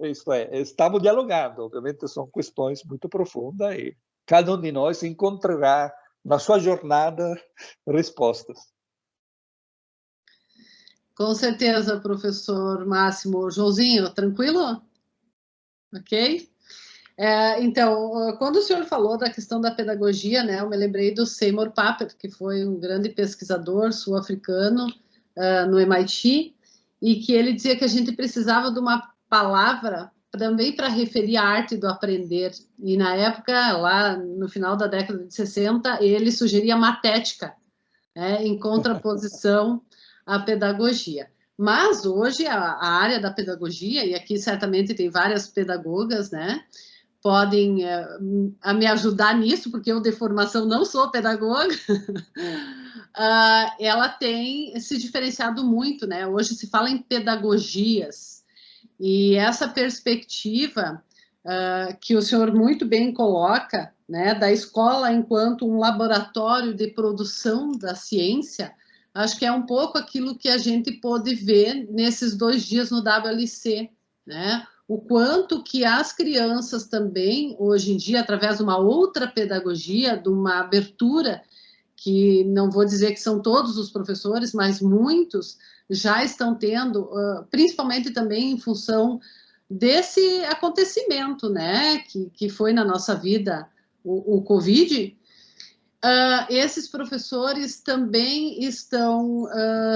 Isso estamos dialogando. Obviamente, são questões muito profundas e cada um de nós encontrará na sua jornada respostas. Com certeza, professor Máximo. Joãozinho, tranquilo? Ok? Então, quando o senhor falou da questão da pedagogia, né, eu me lembrei do Seymour Papert, que foi um grande pesquisador sul-africano no MIT, e que ele dizia que a gente precisava de uma palavra também para referir a arte do aprender. E na época, lá no final da década de 60, ele sugeria matética, em contraposição à pedagogia. Mas hoje a área da pedagogia, e aqui certamente tem várias pedagogas, né, podem me ajudar nisso, porque eu de formação não sou pedagoga, ela tem se diferenciado muito, né? Hoje se fala em pedagogias, e essa perspectiva que o senhor muito bem coloca, né, da escola enquanto um laboratório de produção da ciência, acho que é um pouco aquilo que a gente pôde ver nesses 2 dias no WLC, né? O quanto que as crianças também, hoje em dia, através de uma outra pedagogia, de uma abertura, que não vou dizer que são todos os professores, mas muitos já estão tendo, principalmente também em função desse acontecimento, né, que foi na nossa vida o Covid. Esses professores também estão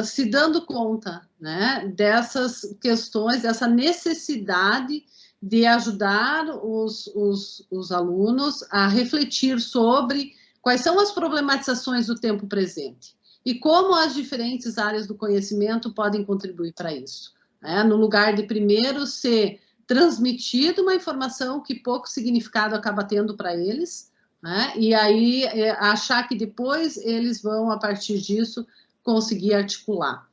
se dando conta, né, dessas questões, dessa necessidade de ajudar os alunos a refletir sobre quais são as problematizações do tempo presente e como as diferentes áreas do conhecimento podem contribuir para isso, né? No lugar de primeiro ser transmitido uma informação que pouco significado acaba tendo para eles, né? E aí achar que depois eles vão, a partir disso, conseguir articular.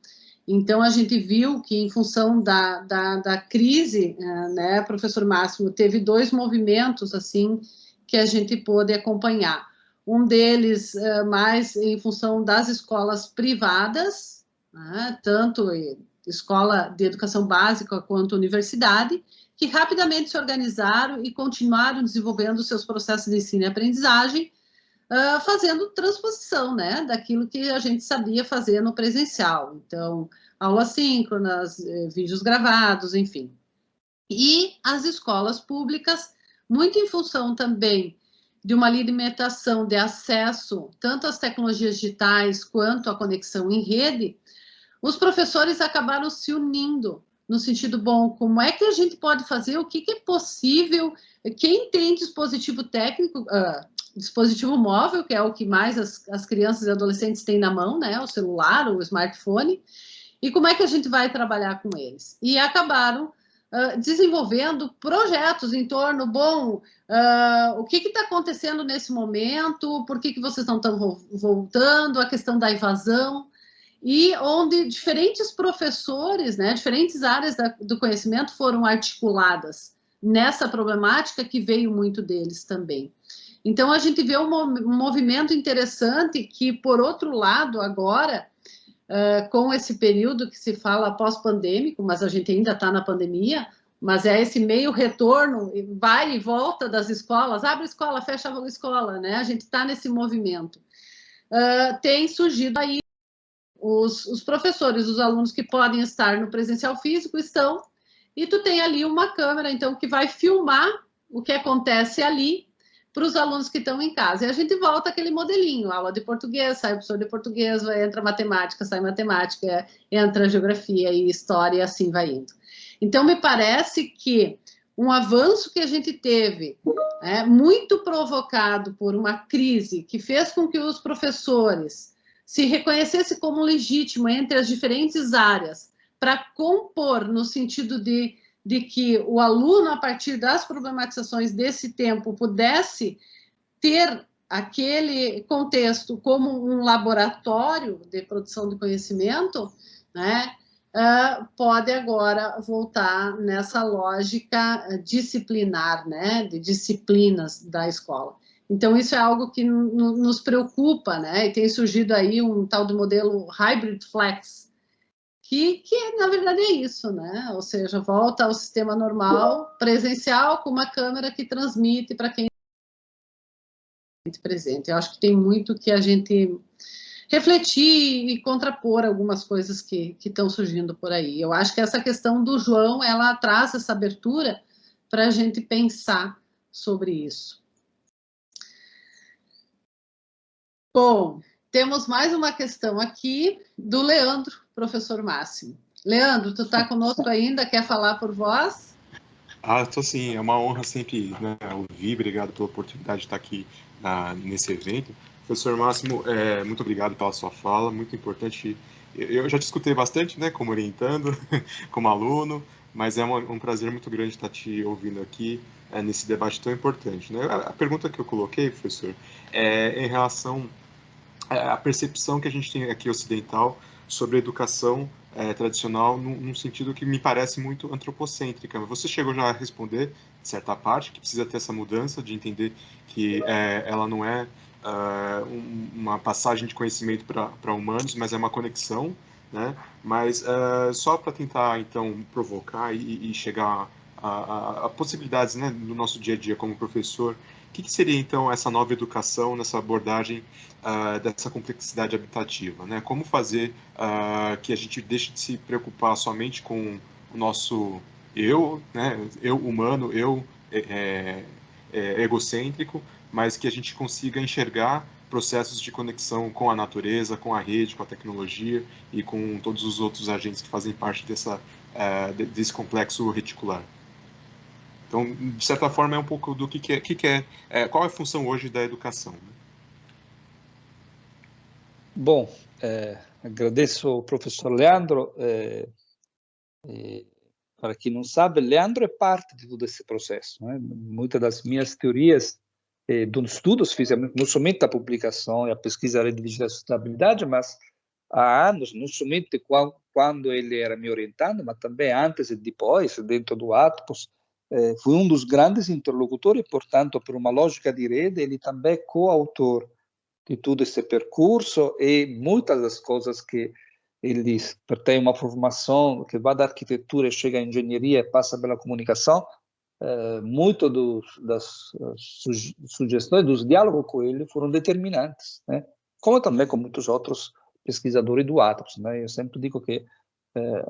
Então, a gente viu que, em função da crise, né, professor Máximo, teve 2 movimentos, assim, que a gente pôde acompanhar. Um deles mais em função das escolas privadas, né, tanto escola de educação básica quanto universidade, que rapidamente se organizaram e continuaram desenvolvendo seus processos de ensino e aprendizagem, fazendo transposição, né, daquilo que a gente sabia fazer no presencial. Então, aulas síncronas, vídeos gravados, enfim. E as escolas públicas, muito em função também de uma limitação de acesso tanto às tecnologias digitais quanto à conexão em rede, os professores acabaram se unindo no sentido, bom, como é que a gente pode fazer, o que é possível, quem tem dispositivo técnico, dispositivo móvel, que é o que mais as crianças e adolescentes têm na mão, né, o celular, o smartphone, e como é que a gente vai trabalhar com eles? E acabaram desenvolvendo projetos em torno, bom, o que está acontecendo nesse momento, por que vocês não estão voltando, a questão da evasão, e onde diferentes professores, né, diferentes áreas do conhecimento foram articuladas nessa problemática que veio muito deles também. Então, a gente vê um movimento interessante que, por outro lado, agora, com esse período que se fala pós-pandêmico, mas a gente ainda está na pandemia, mas é esse meio retorno, vai e volta das escolas, abre escola, fecha a escola, né? A gente está nesse movimento. Tem surgido aí os professores, os alunos que podem estar no presencial físico estão, e tu tem ali uma câmera, então, que vai filmar o que acontece ali para os alunos que estão em casa. E a gente volta aquele modelinho, aula de português, sai o professor de português, entra matemática, sai matemática, entra geografia e história, e assim vai indo. Então, me parece que um avanço que a gente teve, muito provocado por uma crise que fez com que os professores se reconhecessem como legítimo entre as diferentes áreas para compor no sentido de que o aluno, a partir das problematizações desse tempo, pudesse ter aquele contexto como um laboratório de produção de conhecimento, né, pode agora voltar nessa lógica disciplinar, né, de disciplinas da escola. Então, isso é algo que nos preocupa, né, e tem surgido aí um tal do modelo Hybrid Flex, que na verdade é isso, né? Ou seja, volta ao sistema normal, presencial, com uma câmera que transmite para quem está presente. Eu acho que tem muito que a gente refletir e contrapor algumas coisas que estão surgindo por aí. Eu acho que essa questão do João, ela traz essa abertura para a gente pensar sobre isso. Bom, temos mais uma questão aqui do Leandro, professor Máximo. Leandro, tu está conosco ainda? Quer falar por voz? Estou sim. É uma honra sempre, né, ouvir. Obrigado pela oportunidade de estar aqui nesse evento. Professor Máximo, muito obrigado pela sua fala, muito importante. Eu já te escutei bastante, né, como orientando, como aluno, mas é um prazer muito grande estar te ouvindo aqui. nesse debate tão importante, né? A pergunta que eu coloquei, professor, é em relação à percepção que a gente tem aqui ocidental sobre a educação tradicional, num sentido que me parece muito antropocêntrica. Você chegou já a responder, de certa parte, que precisa ter essa mudança de entender que ela não é uma passagem de conhecimento para humanos, mas é uma conexão, né? Mas só para tentar, então, provocar e chegar a possibilidades, né, no nosso dia a dia como professor, o que seria, então, essa nova educação nessa abordagem dessa complexidade habitativa, né? Como fazer que a gente deixe de se preocupar somente com o nosso eu, né? Eu humano, eu egocêntrico, mas que a gente consiga enxergar processos de conexão com a natureza, com a rede, com a tecnologia e com todos os outros agentes que fazem parte desse complexo reticular. Então, de certa forma, é um pouco do qual é a função hoje da educação. Bom, agradeço ao professor Leandro. Para quem não sabe, Leandro é parte de todo esse processo, né? Muitas das minhas teorias dos estudos fiz não somente a publicação e a pesquisa de sustentabilidade, mas há anos, não somente quando ele era me orientando, mas também antes e depois, dentro do Atmos, fui um dos grandes interlocutores, portanto, por uma lógica de rede, ele também é coautor de todo esse percurso e muitas das coisas que ele diz, tem uma formação que vai da arquitetura, chega à engenharia, passa pela comunicação, muito das sugestões, dos diálogos com ele foram determinantes, né? Como também com muitos outros pesquisadores do Atmos, né? Eu sempre digo que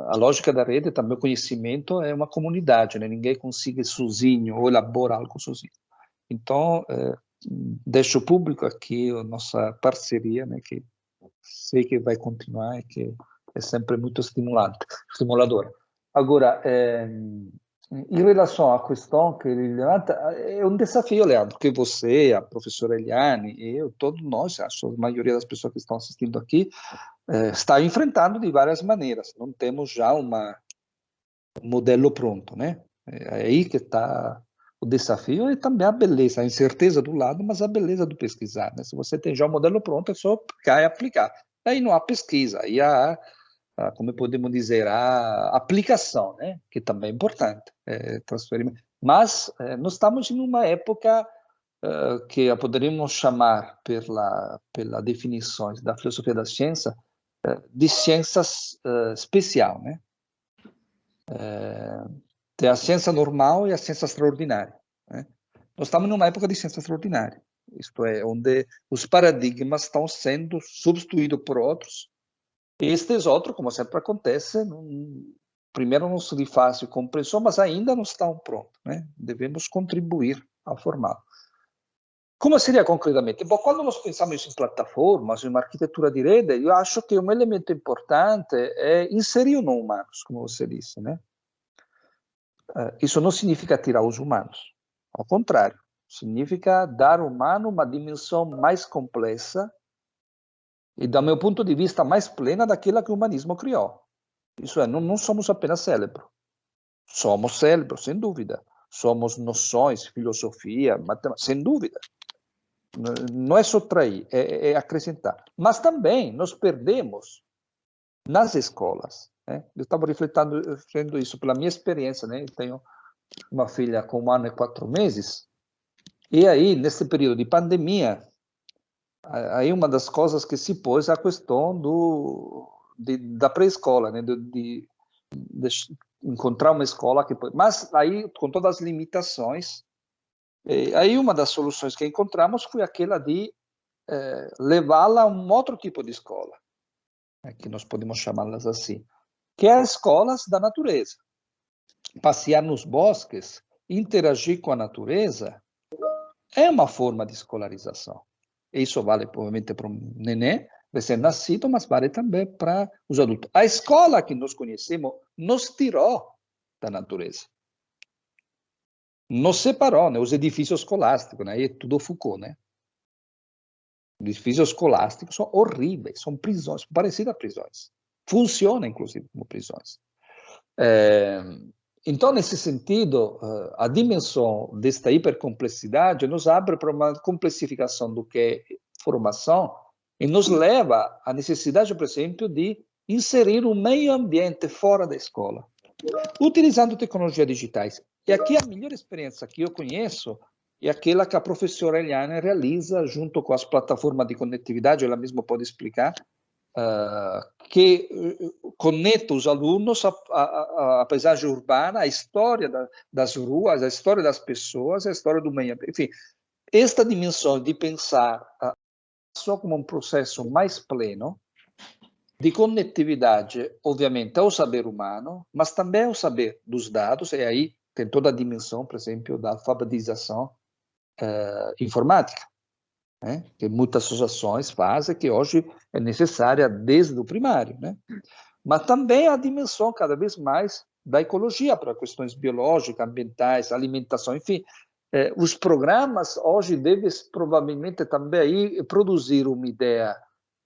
a lógica da rede, também o conhecimento é uma comunidade, né? Ninguém consegue sozinho ou elabora algo sozinho. Então, deixo público aqui a nossa parceria, né? Que sei que vai continuar e que é sempre muito estimuladora. Agora, em relação à questão que ele levanta, é um desafio, Leandro, que você, a professora Eliane, eu, todos nós, acho a maioria das pessoas que estão assistindo aqui, está enfrentando de várias maneiras. Não temos já um modelo pronto, né? É aí que está o desafio e também a beleza, a incerteza do lado, mas a beleza do pesquisar, né? Se você tem já um modelo pronto, é só pegar e aplicar. Aí não há pesquisa, aí há, como podemos dizer, a aplicação, né? Que também é importante, transferir. Mas nós estamos em uma época que poderíamos chamar, pela definições da filosofia da ciência, de ciências especial, né? Tem a ciência normal e a ciência extraordinária, né? Nós estamos numa época de ciência extraordinária, isto é, onde os paradigmas estão sendo substituídos por outros, e estes outros, como sempre acontece, primeiro não são de fácil compreensão, mas ainda não estão prontos, né? Devemos contribuir ao formato. Como seria concretamente? Bom, quando nós pensamos em plataformas, em uma arquitetura de rede, eu acho que um elemento importante é inserir o não-humanos, como você disse, né? Isso não significa tirar os humanos, ao contrário, significa dar ao humano uma dimensão mais complexa e, do meu ponto de vista, mais plena daquela que o humanismo criou. Isso é, não somos apenas cérebro. Somos cérebro, sem dúvida. Somos noções, filosofia, matemática, sem dúvida. Não é subtrair, é acrescentar. Mas também nós perdemos nas escolas. Né? Eu estava refletindo isso pela minha experiência, né? Eu tenho uma filha com 1 ano e 4 meses, e aí, nesse período de pandemia, aí uma das coisas que se pôs é a questão da pré-escola, né? De encontrar uma escola que... Mas aí, com todas as limitações, aí uma das soluções que encontramos foi aquela de levá-la a um outro tipo de escola, que nós podemos chamá-las assim, que é as escolas da natureza. Passear nos bosques, interagir com a natureza, é uma forma de escolarização. Isso vale, provavelmente, para um neném recém-nascido, mas vale também para os adultos. A escola que nós conhecemos nos tirou da natureza. Nos separou, né? Os edifícios escolásticos, né? Aí é tudo Foucault, né? Os edifícios escolásticos são horríveis, são prisões, parecidas a prisões. Funcionam, inclusive, como prisões. Então, nesse sentido, a dimensão desta hipercomplexidade nos abre para uma complexificação do que é formação e nos leva à necessidade, por exemplo, de inserir um meio ambiente fora da escola, utilizando tecnologias digitais. E aqui a melhor experiência que eu conheço é aquela que a professora Eliane realiza junto com as plataformas de conectividade, ela mesma pode explicar, que conecta os alunos à paisagem urbana, à história das ruas, à história das pessoas, à história do meio ambiente. Enfim, esta dimensão de pensar só como um processo mais pleno, de conectividade, obviamente, ao saber humano, mas também ao saber dos dados, e aí tem toda a dimensão, por exemplo, da alfabetização informática, né? Que muitas associações fazem, que hoje é necessária desde o primário, né? Mas também a dimensão cada vez mais da ecologia para questões biológicas, ambientais, alimentação, enfim. Os programas hoje devem provavelmente também aí produzir uma ideia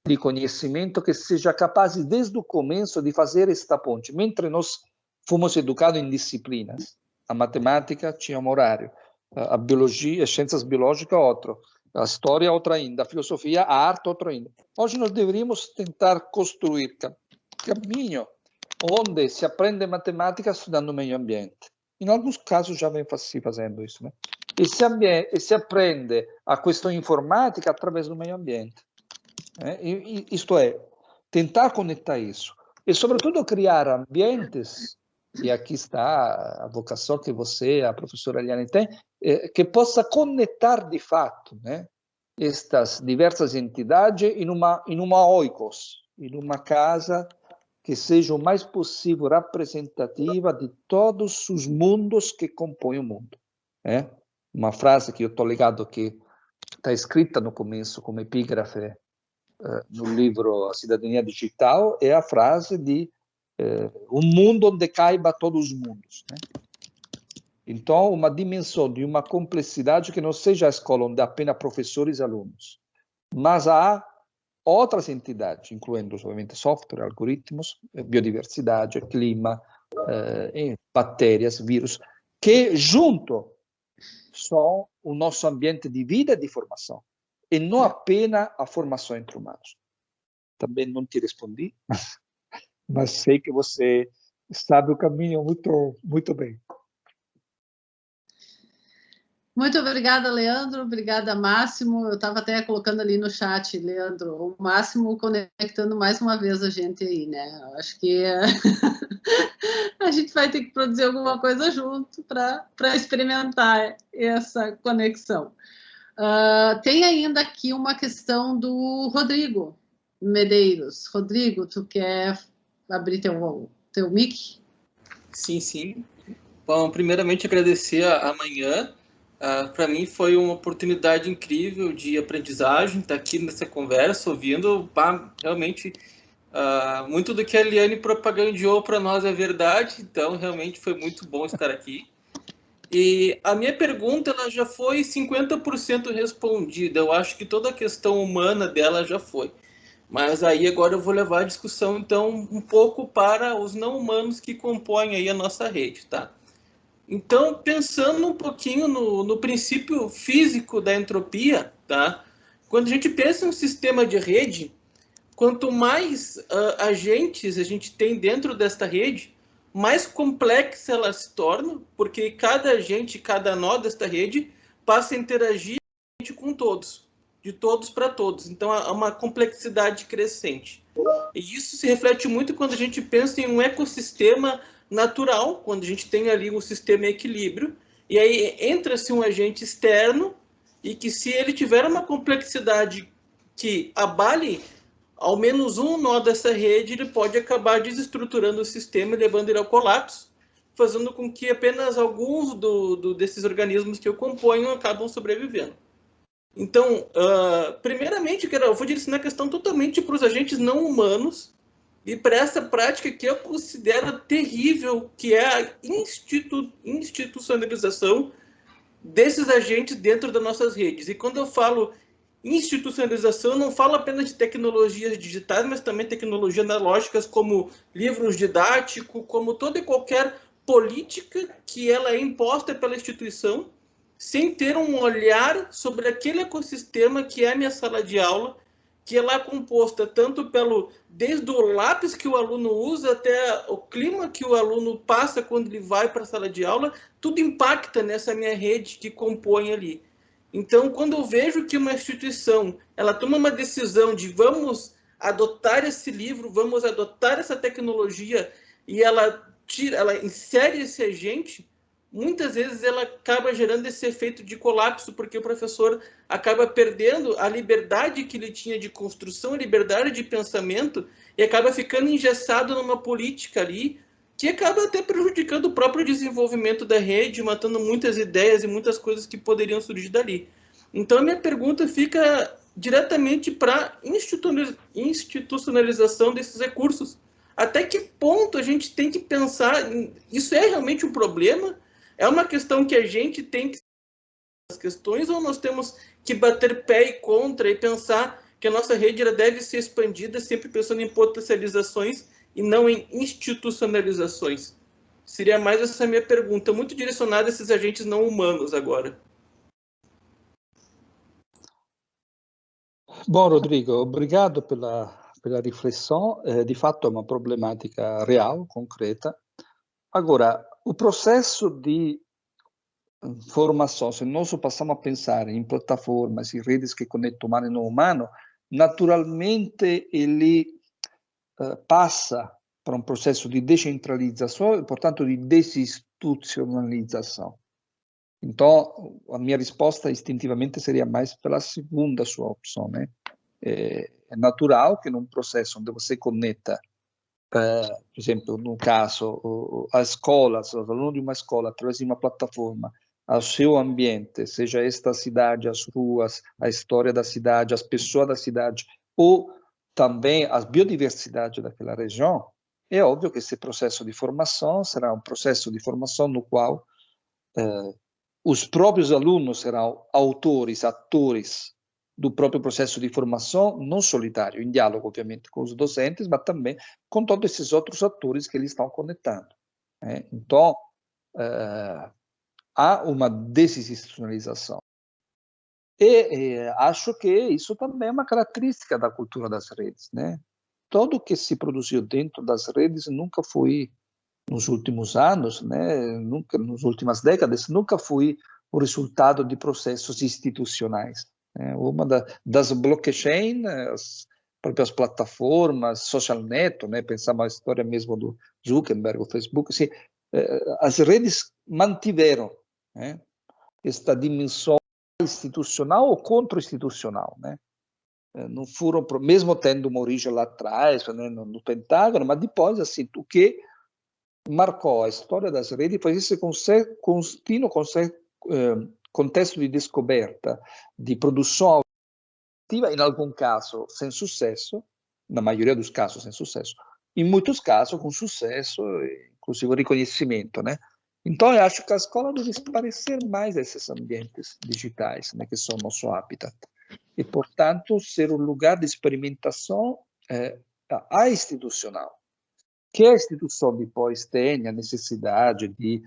de conhecimento que seja capaz, desde o começo, de fazer esta ponte. Mentre nós fomos educados em disciplinas, a matemática tinha um horário, a biologia, as ciências biológicas, outro, a história, outra ainda, a filosofia, a arte, outra ainda. Hoje nós deveríamos tentar construir caminho onde se aprende matemática estudando o meio ambiente. Em alguns casos já vem se fazendo isso, né? E se aprende a questão informática através do meio ambiente. Isto é, tentar conectar isso. E, sobretudo, criar ambientes, e aqui está a vocação que você, a professora Eliane, tem, que possa conectar de fato, né, estas diversas entidades em uma oikos, em uma casa que seja o mais possível representativa de todos os mundos que compõem o mundo. Uma frase que eu estou ligado que está escrita no começo como epígrafe no livro A Cidadania Digital, é a frase de um mundo onde caiba todos os mundos, né? Então, uma dimensão de uma complexidade que não seja a escola onde há apenas professores e alunos, mas há outras entidades, incluindo, obviamente, software, algoritmos, biodiversidade, clima, bactérias, vírus, que, junto, são o nosso ambiente de vida e de formação, e não apenas a formação entre humanos. Também não te respondi, mas sei que você sabe o caminho muito, muito bem. Muito obrigada, Leandro. Obrigada, Máximo. Eu estava até colocando ali no chat, Leandro, o Máximo conectando mais uma vez a gente aí, né? Eu acho que a gente vai ter que produzir alguma coisa junto para experimentar essa conexão. Tem ainda aqui uma questão do Rodrigo Medeiros. Rodrigo, tu quer abrir teu mic? Sim, sim. Bom, primeiramente agradecer a manhã. Para mim foi uma oportunidade incrível de aprendizagem, estar aqui nessa conversa, ouvindo. Realmente, muito do que a Eliane propagandeou para nós é verdade, então realmente foi muito bom estar aqui. E a minha pergunta ela já foi 50% respondida, eu acho que toda a questão humana dela já foi. Mas aí agora eu vou levar a discussão, então, um pouco para os não humanos que compõem aí a nossa rede, tá? Então, pensando um pouquinho no princípio físico da entropia, tá? Quando a gente pensa em um sistema de rede, quanto mais agentes a gente tem dentro desta rede, mais complexa ela se torna, porque cada agente, cada nó desta rede passa a interagir com todos, de todos para todos. Então, há uma complexidade crescente. E isso se reflete muito quando a gente pensa em um ecossistema natural, quando a gente tem ali um sistema em equilíbrio, e aí entra-se um agente externo, e que se ele tiver uma complexidade que abale ao menos um nó dessa rede, ele pode acabar desestruturando o sistema e levando ele ao colapso, fazendo com que apenas alguns desses organismos que o compõem acabam sobrevivendo. Então, primeiramente, eu vou direcionar a questão totalmente para os agentes não humanos, e para essa prática que eu considero terrível, que é a institucionalização desses agentes dentro das nossas redes. E quando eu falo institucionalização, eu não falo apenas de tecnologias digitais, mas também tecnologias analógicas, como livros didáticos, como toda e qualquer política que ela é imposta pela instituição, sem ter um olhar sobre aquele ecossistema que é a minha sala de aula, que ela é composta tanto desde o lápis que o aluno usa até o clima que o aluno passa quando ele vai para a sala de aula, tudo impacta nessa minha rede que compõe ali. Então, quando eu vejo que uma instituição ela toma uma decisão de vamos adotar esse livro, vamos adotar essa tecnologia e ela insere esse agente, muitas vezes ela acaba gerando esse efeito de colapso, porque o professor acaba perdendo a liberdade que ele tinha de construção, a liberdade de pensamento, e acaba ficando engessado numa política ali, que acaba até prejudicando o próprio desenvolvimento da rede, matando muitas ideias e muitas coisas que poderiam surgir dali. Então, a minha pergunta fica diretamente para a institucionalização desses recursos. Até que ponto a gente tem que pensar, isso é realmente um problema? É uma questão que a gente tem que as questões, ou nós temos que bater pé e contra e pensar que a nossa rede deve ser expandida sempre pensando em potencializações e não em institucionalizações? Seria mais essa minha pergunta, muito direcionada a esses agentes não humanos agora. Bom, Rodrigo, obrigado pela riflessão. De fato, é uma problemática real, concreta. Agora, o processo de formação, se nós passamos a pensar em plataformas e redes que conectam humano e não humano, naturalmente ele passa para um processo de descentralização e, portanto, de desinstitucionalização. Então, a minha resposta instintivamente seria mais pela segunda sua opção, né? É natural que num processo onde você conecta, por exemplo, no caso, a escola, os alunos de uma escola, através de uma plataforma, ao seu ambiente, seja esta cidade, as ruas, a história da cidade, as pessoas da cidade, ou também a biodiversidade daquela região, é óbvio que esse processo de formação será um processo de formação no qual os próprios alunos serão autores, atores do próprio processo de formação, não solitário, em diálogo, obviamente, com os docentes, mas também com todos esses outros atores que eles estão conectando. Né? Então, há uma desinstitucionalização. E acho que isso também é uma característica da cultura das redes. Né? Tudo que se produziu dentro das redes nunca foi, nos últimos anos, né, nas últimas décadas, nunca foi o resultado de processos institucionais. Né? Uma das blockchain, as próprias plataformas, social net, né, pensamos a história mesmo do Zuckerberg, o Facebook, assim, as redes mantiveram, né, esta dimensão institucional ou contra-institucional, né? Não foram, mesmo tendo uma origem lá atrás, né, no Pentágono, mas depois, assim, o que marcou a história das redes foi esse contínuo contexto de descoberta, de produção ativa, em algum caso sem sucesso, na maioria dos casos sem sucesso, em muitos casos com sucesso, inclusive reconhecimento, né? Então, eu acho que a escola deve se parecer mais a esses ambientes digitais, né, que são nosso habitat. E, portanto, ser um lugar de experimentação institucional. Que a instituição depois tenha necessidade de,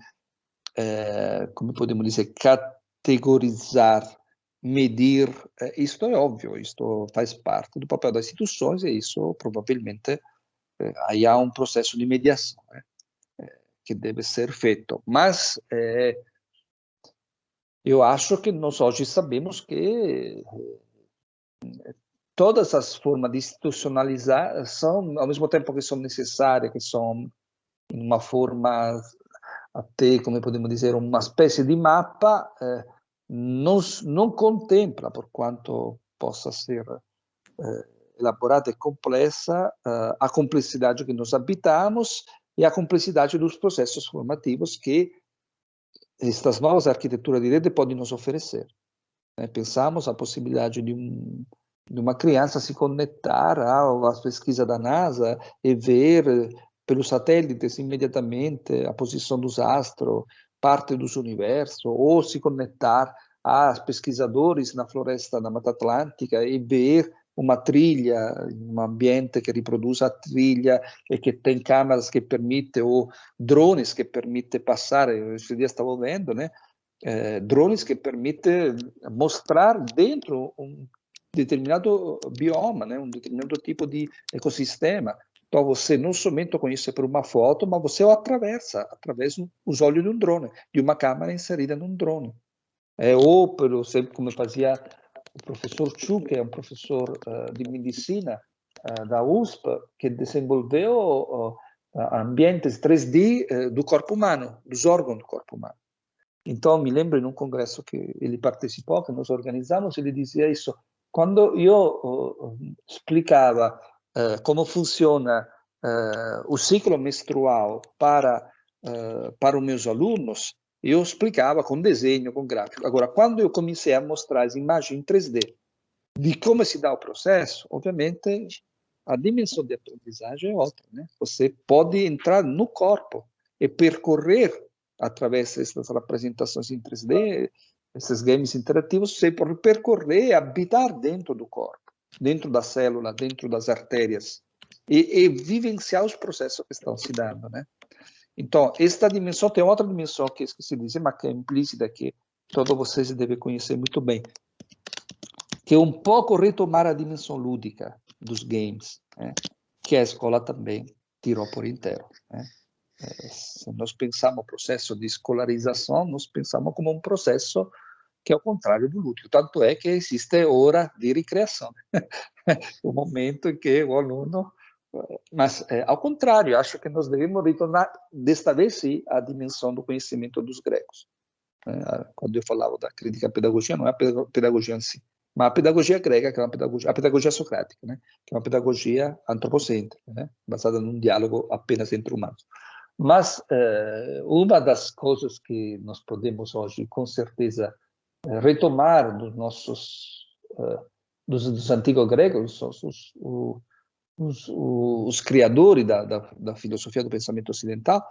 como podemos dizer, categorizar, medir, isto é óbvio, isto faz parte do papel das instituições e isso provavelmente aí há um processo de mediação, né, que deve ser feito. Mas eu acho que nós hoje sabemos que todas as formas de institucionalização, ao mesmo tempo que são necessárias, que são uma forma até, como podemos dizer, uma espécie de mapa, não contempla, por quanto possa ser elaborada e complexa, a complexidade que nós habitamos e a complexidade dos processos formativos que estas novas arquiteturas de rede podem nos oferecer. Pensamos a possibilidade de uma criança se conectar às pesquisas da NASA e ver pelos satélites imediatamente a posição dos astros, parte dos universos, ou se conectar a pesquisadores na floresta da Mata Atlântica e ver uma trilha, um ambiente que reproduz a trilha e que tem câmeras que permitem, ou drones que permitem passar, esse dia estava vendo, né? Drones que permitem mostrar dentro um determinado bioma, né? Um determinado tipo de ecossistema. Então, você não somente o conhece por uma foto, mas você o atravessa através dos olhos de um drone, de uma câmera inserida num drone. Ou, por exemplo, como fazia o professor Chu, que é um professor de medicina da USP, que desenvolveu ambientes 3D do corpo humano, dos órgãos do corpo humano. Então, me lembro em um congresso que ele participou, que nós organizamos, ele dizia isso. Quando eu explicava como funciona o ciclo menstrual para os meus alunos, eu explicava com desenho, com gráfico. Agora, quando eu comecei a mostrar as imagens em 3D de como se dá o processo, obviamente a dimensão de aprendizagem é outra, né? Você pode entrar no corpo e percorrer através dessas representações em 3D, esses games interativos, você pode percorrer, habitar dentro do corpo, dentro da célula, dentro das artérias, e vivenciar os processos que estão se dando, né? Então, esta dimensão tem outra dimensão que esqueci de dizer, mas que é implícita, que todos vocês devem conhecer muito bem, que é um pouco retomar a dimensão lúdica dos games, né? Que a escola também tirou por inteiro, né? Se nós pensamos o processo de escolarização, nós pensamos como um processo que é o contrário do lúdico. Tanto é que existe hora de recreação, o momento em que o aluno... Mas, ao contrário, acho que nós devemos retornar, desta vez sim, à dimensão do conhecimento dos gregos. Quando eu falava da crítica à pedagogia, não é a pedagogia em si, mas a pedagogia grega, que é uma pedagogia, a pedagogia socrática, né? Que é uma pedagogia antropocêntrica, né? Baseada num diálogo apenas entre humanos. Mas uma das coisas que nós podemos hoje, com certeza, retomar dos nossos dos antigos gregos, os criadores da filosofia do pensamento ocidental,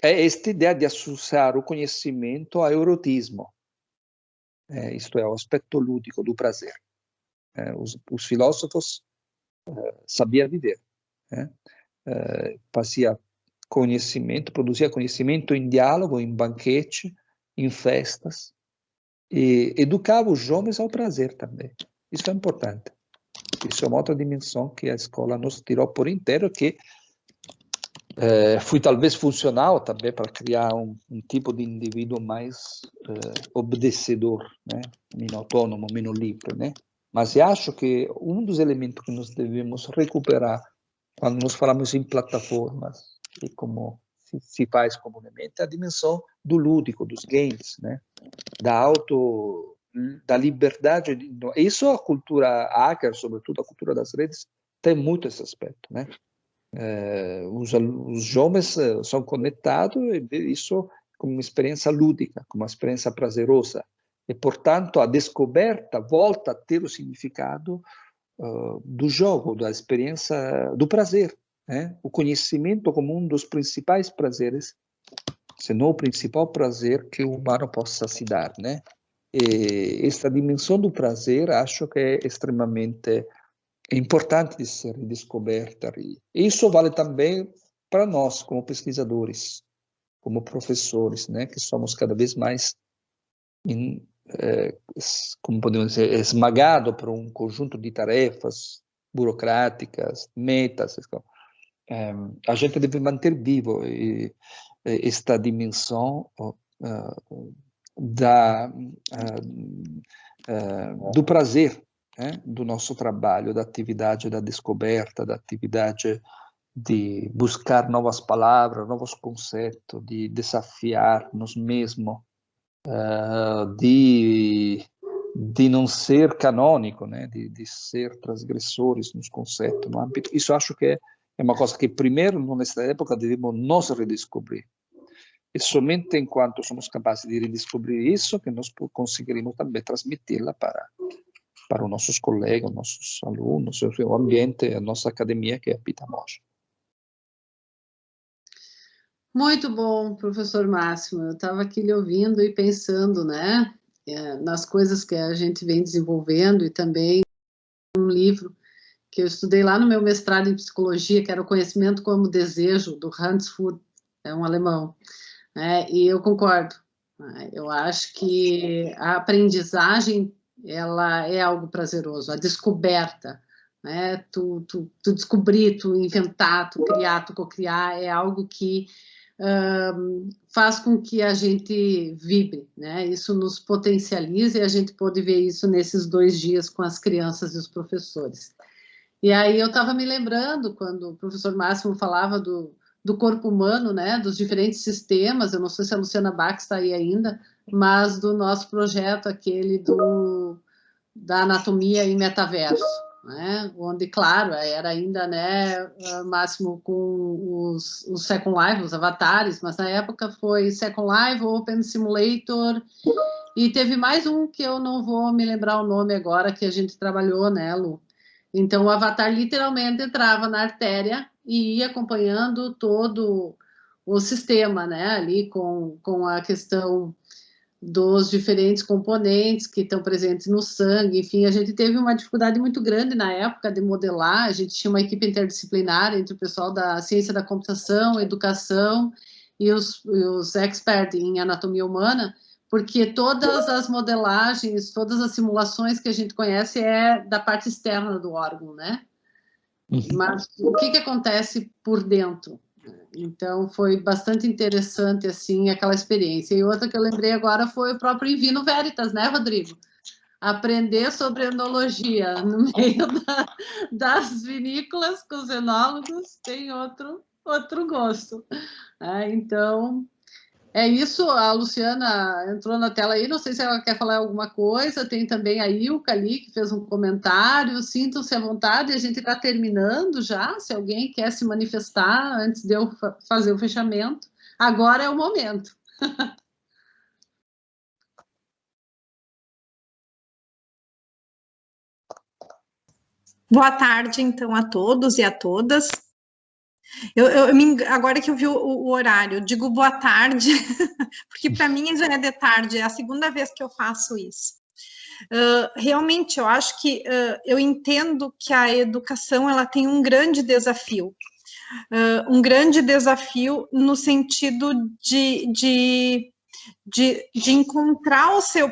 é esta ideia de associar o conhecimento ao erotismo, isto é, ao aspecto lúdico do prazer. Os filósofos sabiam viver, fazia conhecimento, produzia conhecimento em diálogo, em banquete, em festas, e educava os jovens ao prazer também. Isso é importante. Isso é uma outra dimensão que a escola nos tirou por inteiro, que foi talvez funcional também para criar um tipo de indivíduo mais obedecedor, né? Menos autônomo, menos livre, né? Mas eu acho que um dos elementos que nós devemos recuperar quando nós falamos em plataformas e como se faz comumente, é a dimensão do lúdico, dos games, né? Da liberdade. Isso a cultura hacker, sobretudo a cultura das redes, tem muito esse aspecto, né? Os jovens são conectados e isso como uma experiência lúdica, como uma experiência prazerosa. E, portanto, a descoberta volta a ter o significado do jogo, da experiência do prazer, né? O conhecimento como um dos principais prazeres, se não o principal prazer que o humano possa se dar, né? E esta dimensão do prazer acho que é extremamente importante de ser descoberta. E isso vale também para nós, como pesquisadores, como professores, né? Que somos cada vez mais como podemos dizer, esmagado por um conjunto de tarefas burocráticas, metas. A gente deve manter vivo esta dimensão do prazer, né? Do nosso trabalho, da atividade da descoberta, da atividade de buscar novas palavras, novos conceitos, de desafiar-nos mesmos, de não ser canônico, né? De ser transgressores nos conceitos, no âmbito. Isso acho que é uma coisa que, primeiro, nesta época, devemos nos redescobrir. E somente enquanto somos capazes de redescobrir isso, que nós conseguiremos também transmiti-la para os nossos colegas, nossos alunos, o ambiente, a nossa academia que habitamos hoje. Muito bom, professor Máximo. Eu estava aqui lhe ouvindo e pensando, né, nas coisas que a gente vem desenvolvendo e também um livro que eu estudei lá no meu mestrado em psicologia, que era o conhecimento como desejo, do Hans Furth, é um alemão, né? E eu concordo. Eu acho que a aprendizagem, ela é algo prazeroso, a descoberta, né? Tu descobrir, tu inventar, tu criar, tu cocriar, é algo que faz com que a gente vibre, né? Isso nos potencializa e a gente pode ver isso nesses 2 dias com as crianças e os professores. E aí eu estava me lembrando, quando o professor Máximo falava do corpo humano, né, dos diferentes sistemas, eu não sei se a Luciana Bach está aí ainda, mas do nosso projeto, aquele da anatomia em metaverso, né, onde, claro, era ainda, né, Máximo com os Second Life, os avatares, mas na época foi Second Life, Open Simulator, e teve mais um que eu não vou me lembrar o nome agora, que a gente trabalhou, né, Lu? Então, o avatar literalmente entrava na artéria e ia acompanhando todo o sistema, né? Ali com a questão dos diferentes componentes que estão presentes no sangue. Enfim, a gente teve uma dificuldade muito grande na época de modelar. A gente tinha uma equipe interdisciplinar entre o pessoal da ciência da computação, educação e os experts em anatomia humana, porque todas as modelagens, todas as simulações que a gente conhece é da parte externa do órgão, né? Mas o que acontece por dentro? Então, foi bastante interessante, assim, aquela experiência. E outra que eu lembrei agora foi o próprio In Vino Veritas, né, Rodrigo? Aprender sobre enologia no meio das vinícolas com os enólogos tem outro gosto. Então... é isso, a Luciana entrou na tela aí, não sei se ela quer falar alguma coisa, tem também a Ilka ali, que fez um comentário, sintam-se à vontade, a gente está terminando já, se alguém quer se manifestar antes de eu fazer o fechamento, agora é o momento. Boa tarde, então, a todos e a todas. Agora que eu vi o horário, eu digo boa tarde, porque para mim já é de tarde, é a segunda vez que eu faço isso. Realmente, eu acho que eu entendo que a educação ela tem um grande desafio no sentido de encontrar o seu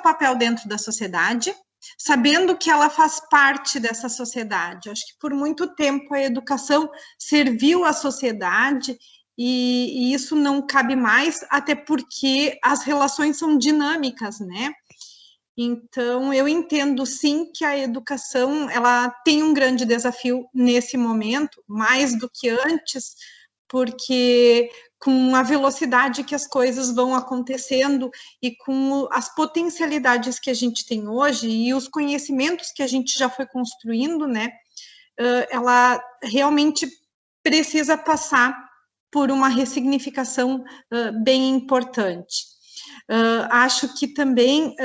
papel dentro da sociedade, sabendo que ela faz parte dessa sociedade. Acho que por muito tempo a educação serviu à sociedade e isso não cabe mais, até porque as relações são dinâmicas, né? Então, eu entendo sim que a educação ela tem um grande desafio nesse momento, mais do que antes, porque com a velocidade que as coisas vão acontecendo e com as potencialidades que a gente tem hoje e os conhecimentos que a gente já foi construindo, né, ela realmente precisa passar por uma ressignificação bem importante. Acho que também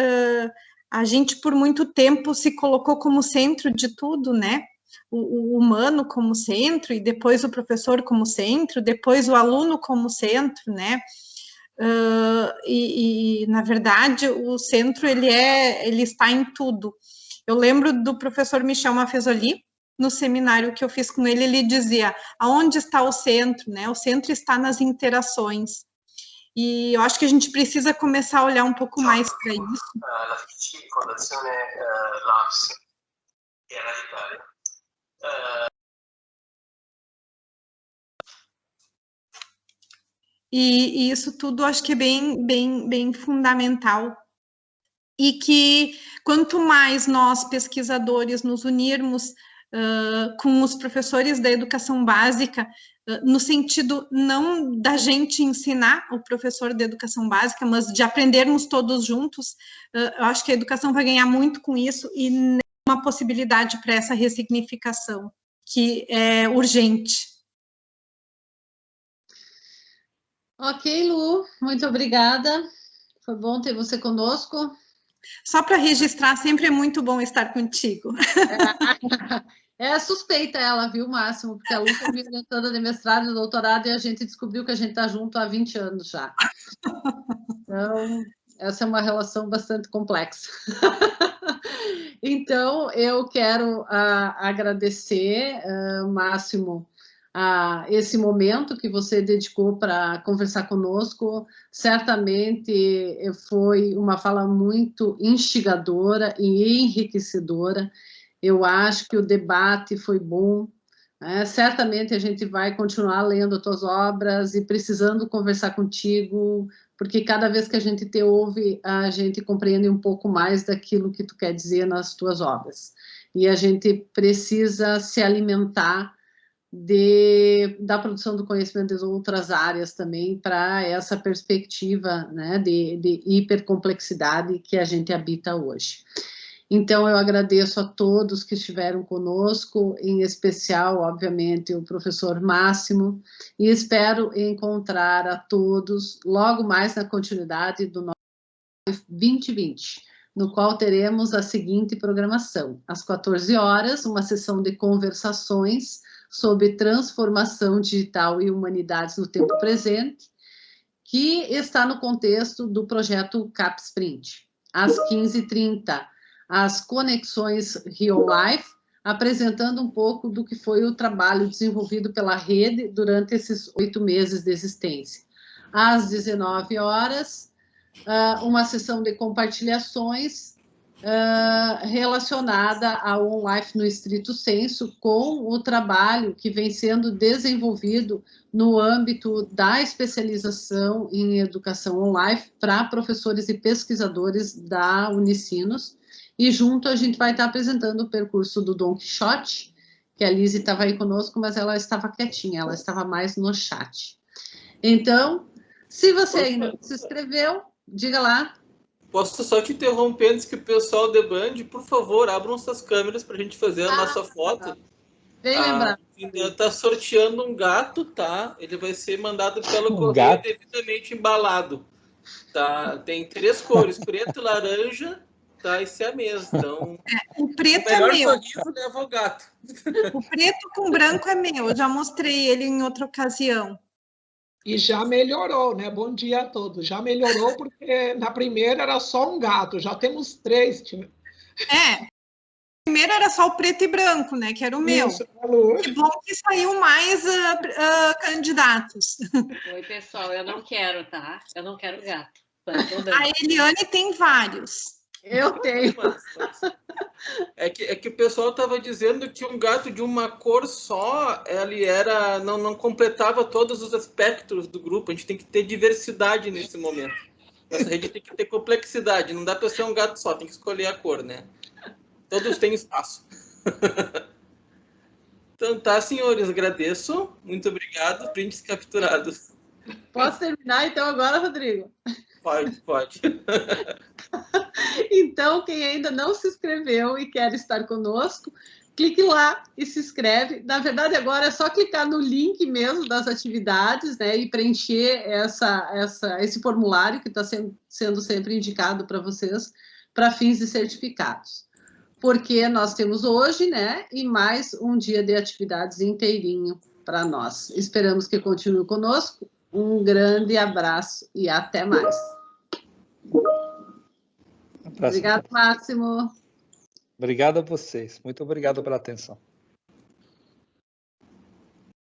a gente, por muito tempo, se colocou como centro de tudo, né, o humano como centro, e depois o professor como centro, depois o aluno como centro, né? Na verdade, o centro, ele está em tudo. Eu lembro do professor Michel Maffezoli, no seminário que eu fiz com ele dizia, aonde está o centro, né? O centro está nas interações. E eu acho que a gente precisa começar a olhar um pouco mais para isso. Fondazione Labs, que era de Itália. E isso tudo acho que é bem fundamental. E que quanto mais nós, pesquisadores, nos unirmos com os professores da educação básica, no sentido não da gente ensinar o professor da educação básica, mas de aprendermos todos juntos, eu acho que a educação vai ganhar muito com isso e uma possibilidade para essa ressignificação, que é urgente. Ok, Lu, muito obrigada. Foi bom ter você conosco. Só para registrar, sempre é muito bom estar contigo. É suspeita ela, viu, Máximo? Porque a Lu foi minha orientanda de mestrado e doutorado e a gente descobriu que a gente está junto há 20 anos já. Então, essa é uma relação bastante complexa. Então, eu quero agradecer, Máximo, esse momento que você dedicou para conversar conosco. Certamente foi uma fala muito instigadora e enriquecedora. Eu acho que o debate foi bom. Certamente a gente vai continuar lendo as tuas obras e precisando conversar contigo, porque cada vez que a gente te ouve, a gente compreende um pouco mais daquilo que tu quer dizer nas tuas obras. E a gente precisa se alimentar da produção do conhecimento de outras áreas também, para essa perspectiva, né, de hipercomplexidade que a gente habita hoje. Então, eu agradeço a todos que estiveram conosco, em especial, obviamente, o professor Máximo, e espero encontrar a todos logo mais na continuidade do nosso 2020, no qual teremos a seguinte programação: às 14 horas, uma sessão de conversações sobre transformação digital e humanidades no tempo presente, que está no contexto do projeto CapSprint. Às 15h30, as conexões Rio Life, apresentando um pouco do que foi o trabalho desenvolvido pela rede durante esses 8 meses de existência. Às 19 horas, uma sessão de compartilhações relacionada ao OnLife no estrito senso, com o trabalho que vem sendo desenvolvido no âmbito da especialização em educação OnLife para professores e pesquisadores da Unicinos. E junto a gente vai estar apresentando o percurso do Dom Quixote, que a Lise estava aí conosco, mas ela estava quietinha, ela estava mais no chat. Então, se você ainda não se inscreveu, diga lá. Posso só te interromper antes que o pessoal de Band, por favor, abram suas câmeras para a gente fazer a nossa foto. Bem lembrado. Está sorteando um gato, tá? Ele vai ser mandado pelo correio devidamente embalado. Tá? Tem 3 cores, preto, laranja, tá? E siamês. Então, o preto o melhor é meu. sorriso leva ao gato. O preto com branco é meu. Eu já mostrei ele em outra ocasião. E já melhorou, né? Bom dia a todos. Já melhorou porque na primeira era só um gato, já temos 3. Primeiro era só o preto e branco, né? Que era o meu. Isso, falou. Que bom que saiu mais candidatos. Oi, pessoal, eu não quero, tá? Eu não quero gato. A Eliane tem vários. Eu tenho. É que o pessoal estava dizendo que um gato de uma cor só, ele não completava todos os aspectos do grupo. A gente tem que ter diversidade nesse momento. Essa rede tem que ter complexidade. Não dá para ser um gato só, tem que escolher a cor, né? Todos têm espaço. Então tá, senhores, agradeço. Muito obrigado. Prints capturados. Posso terminar então agora, Rodrigo? Pode. Então, quem ainda não se inscreveu e quer estar conosco, clique lá e se inscreve. Na verdade, agora é só clicar no link mesmo das atividades, né, e preencher esse formulário que está sendo sempre indicado para vocês, para fins de certificados. Porque nós temos hoje, né, e mais um dia de atividades inteirinho para nós. Esperamos que continue conosco. Um grande abraço e até mais. Obrigado, Máximo. Obrigado a vocês. Muito obrigado pela atenção.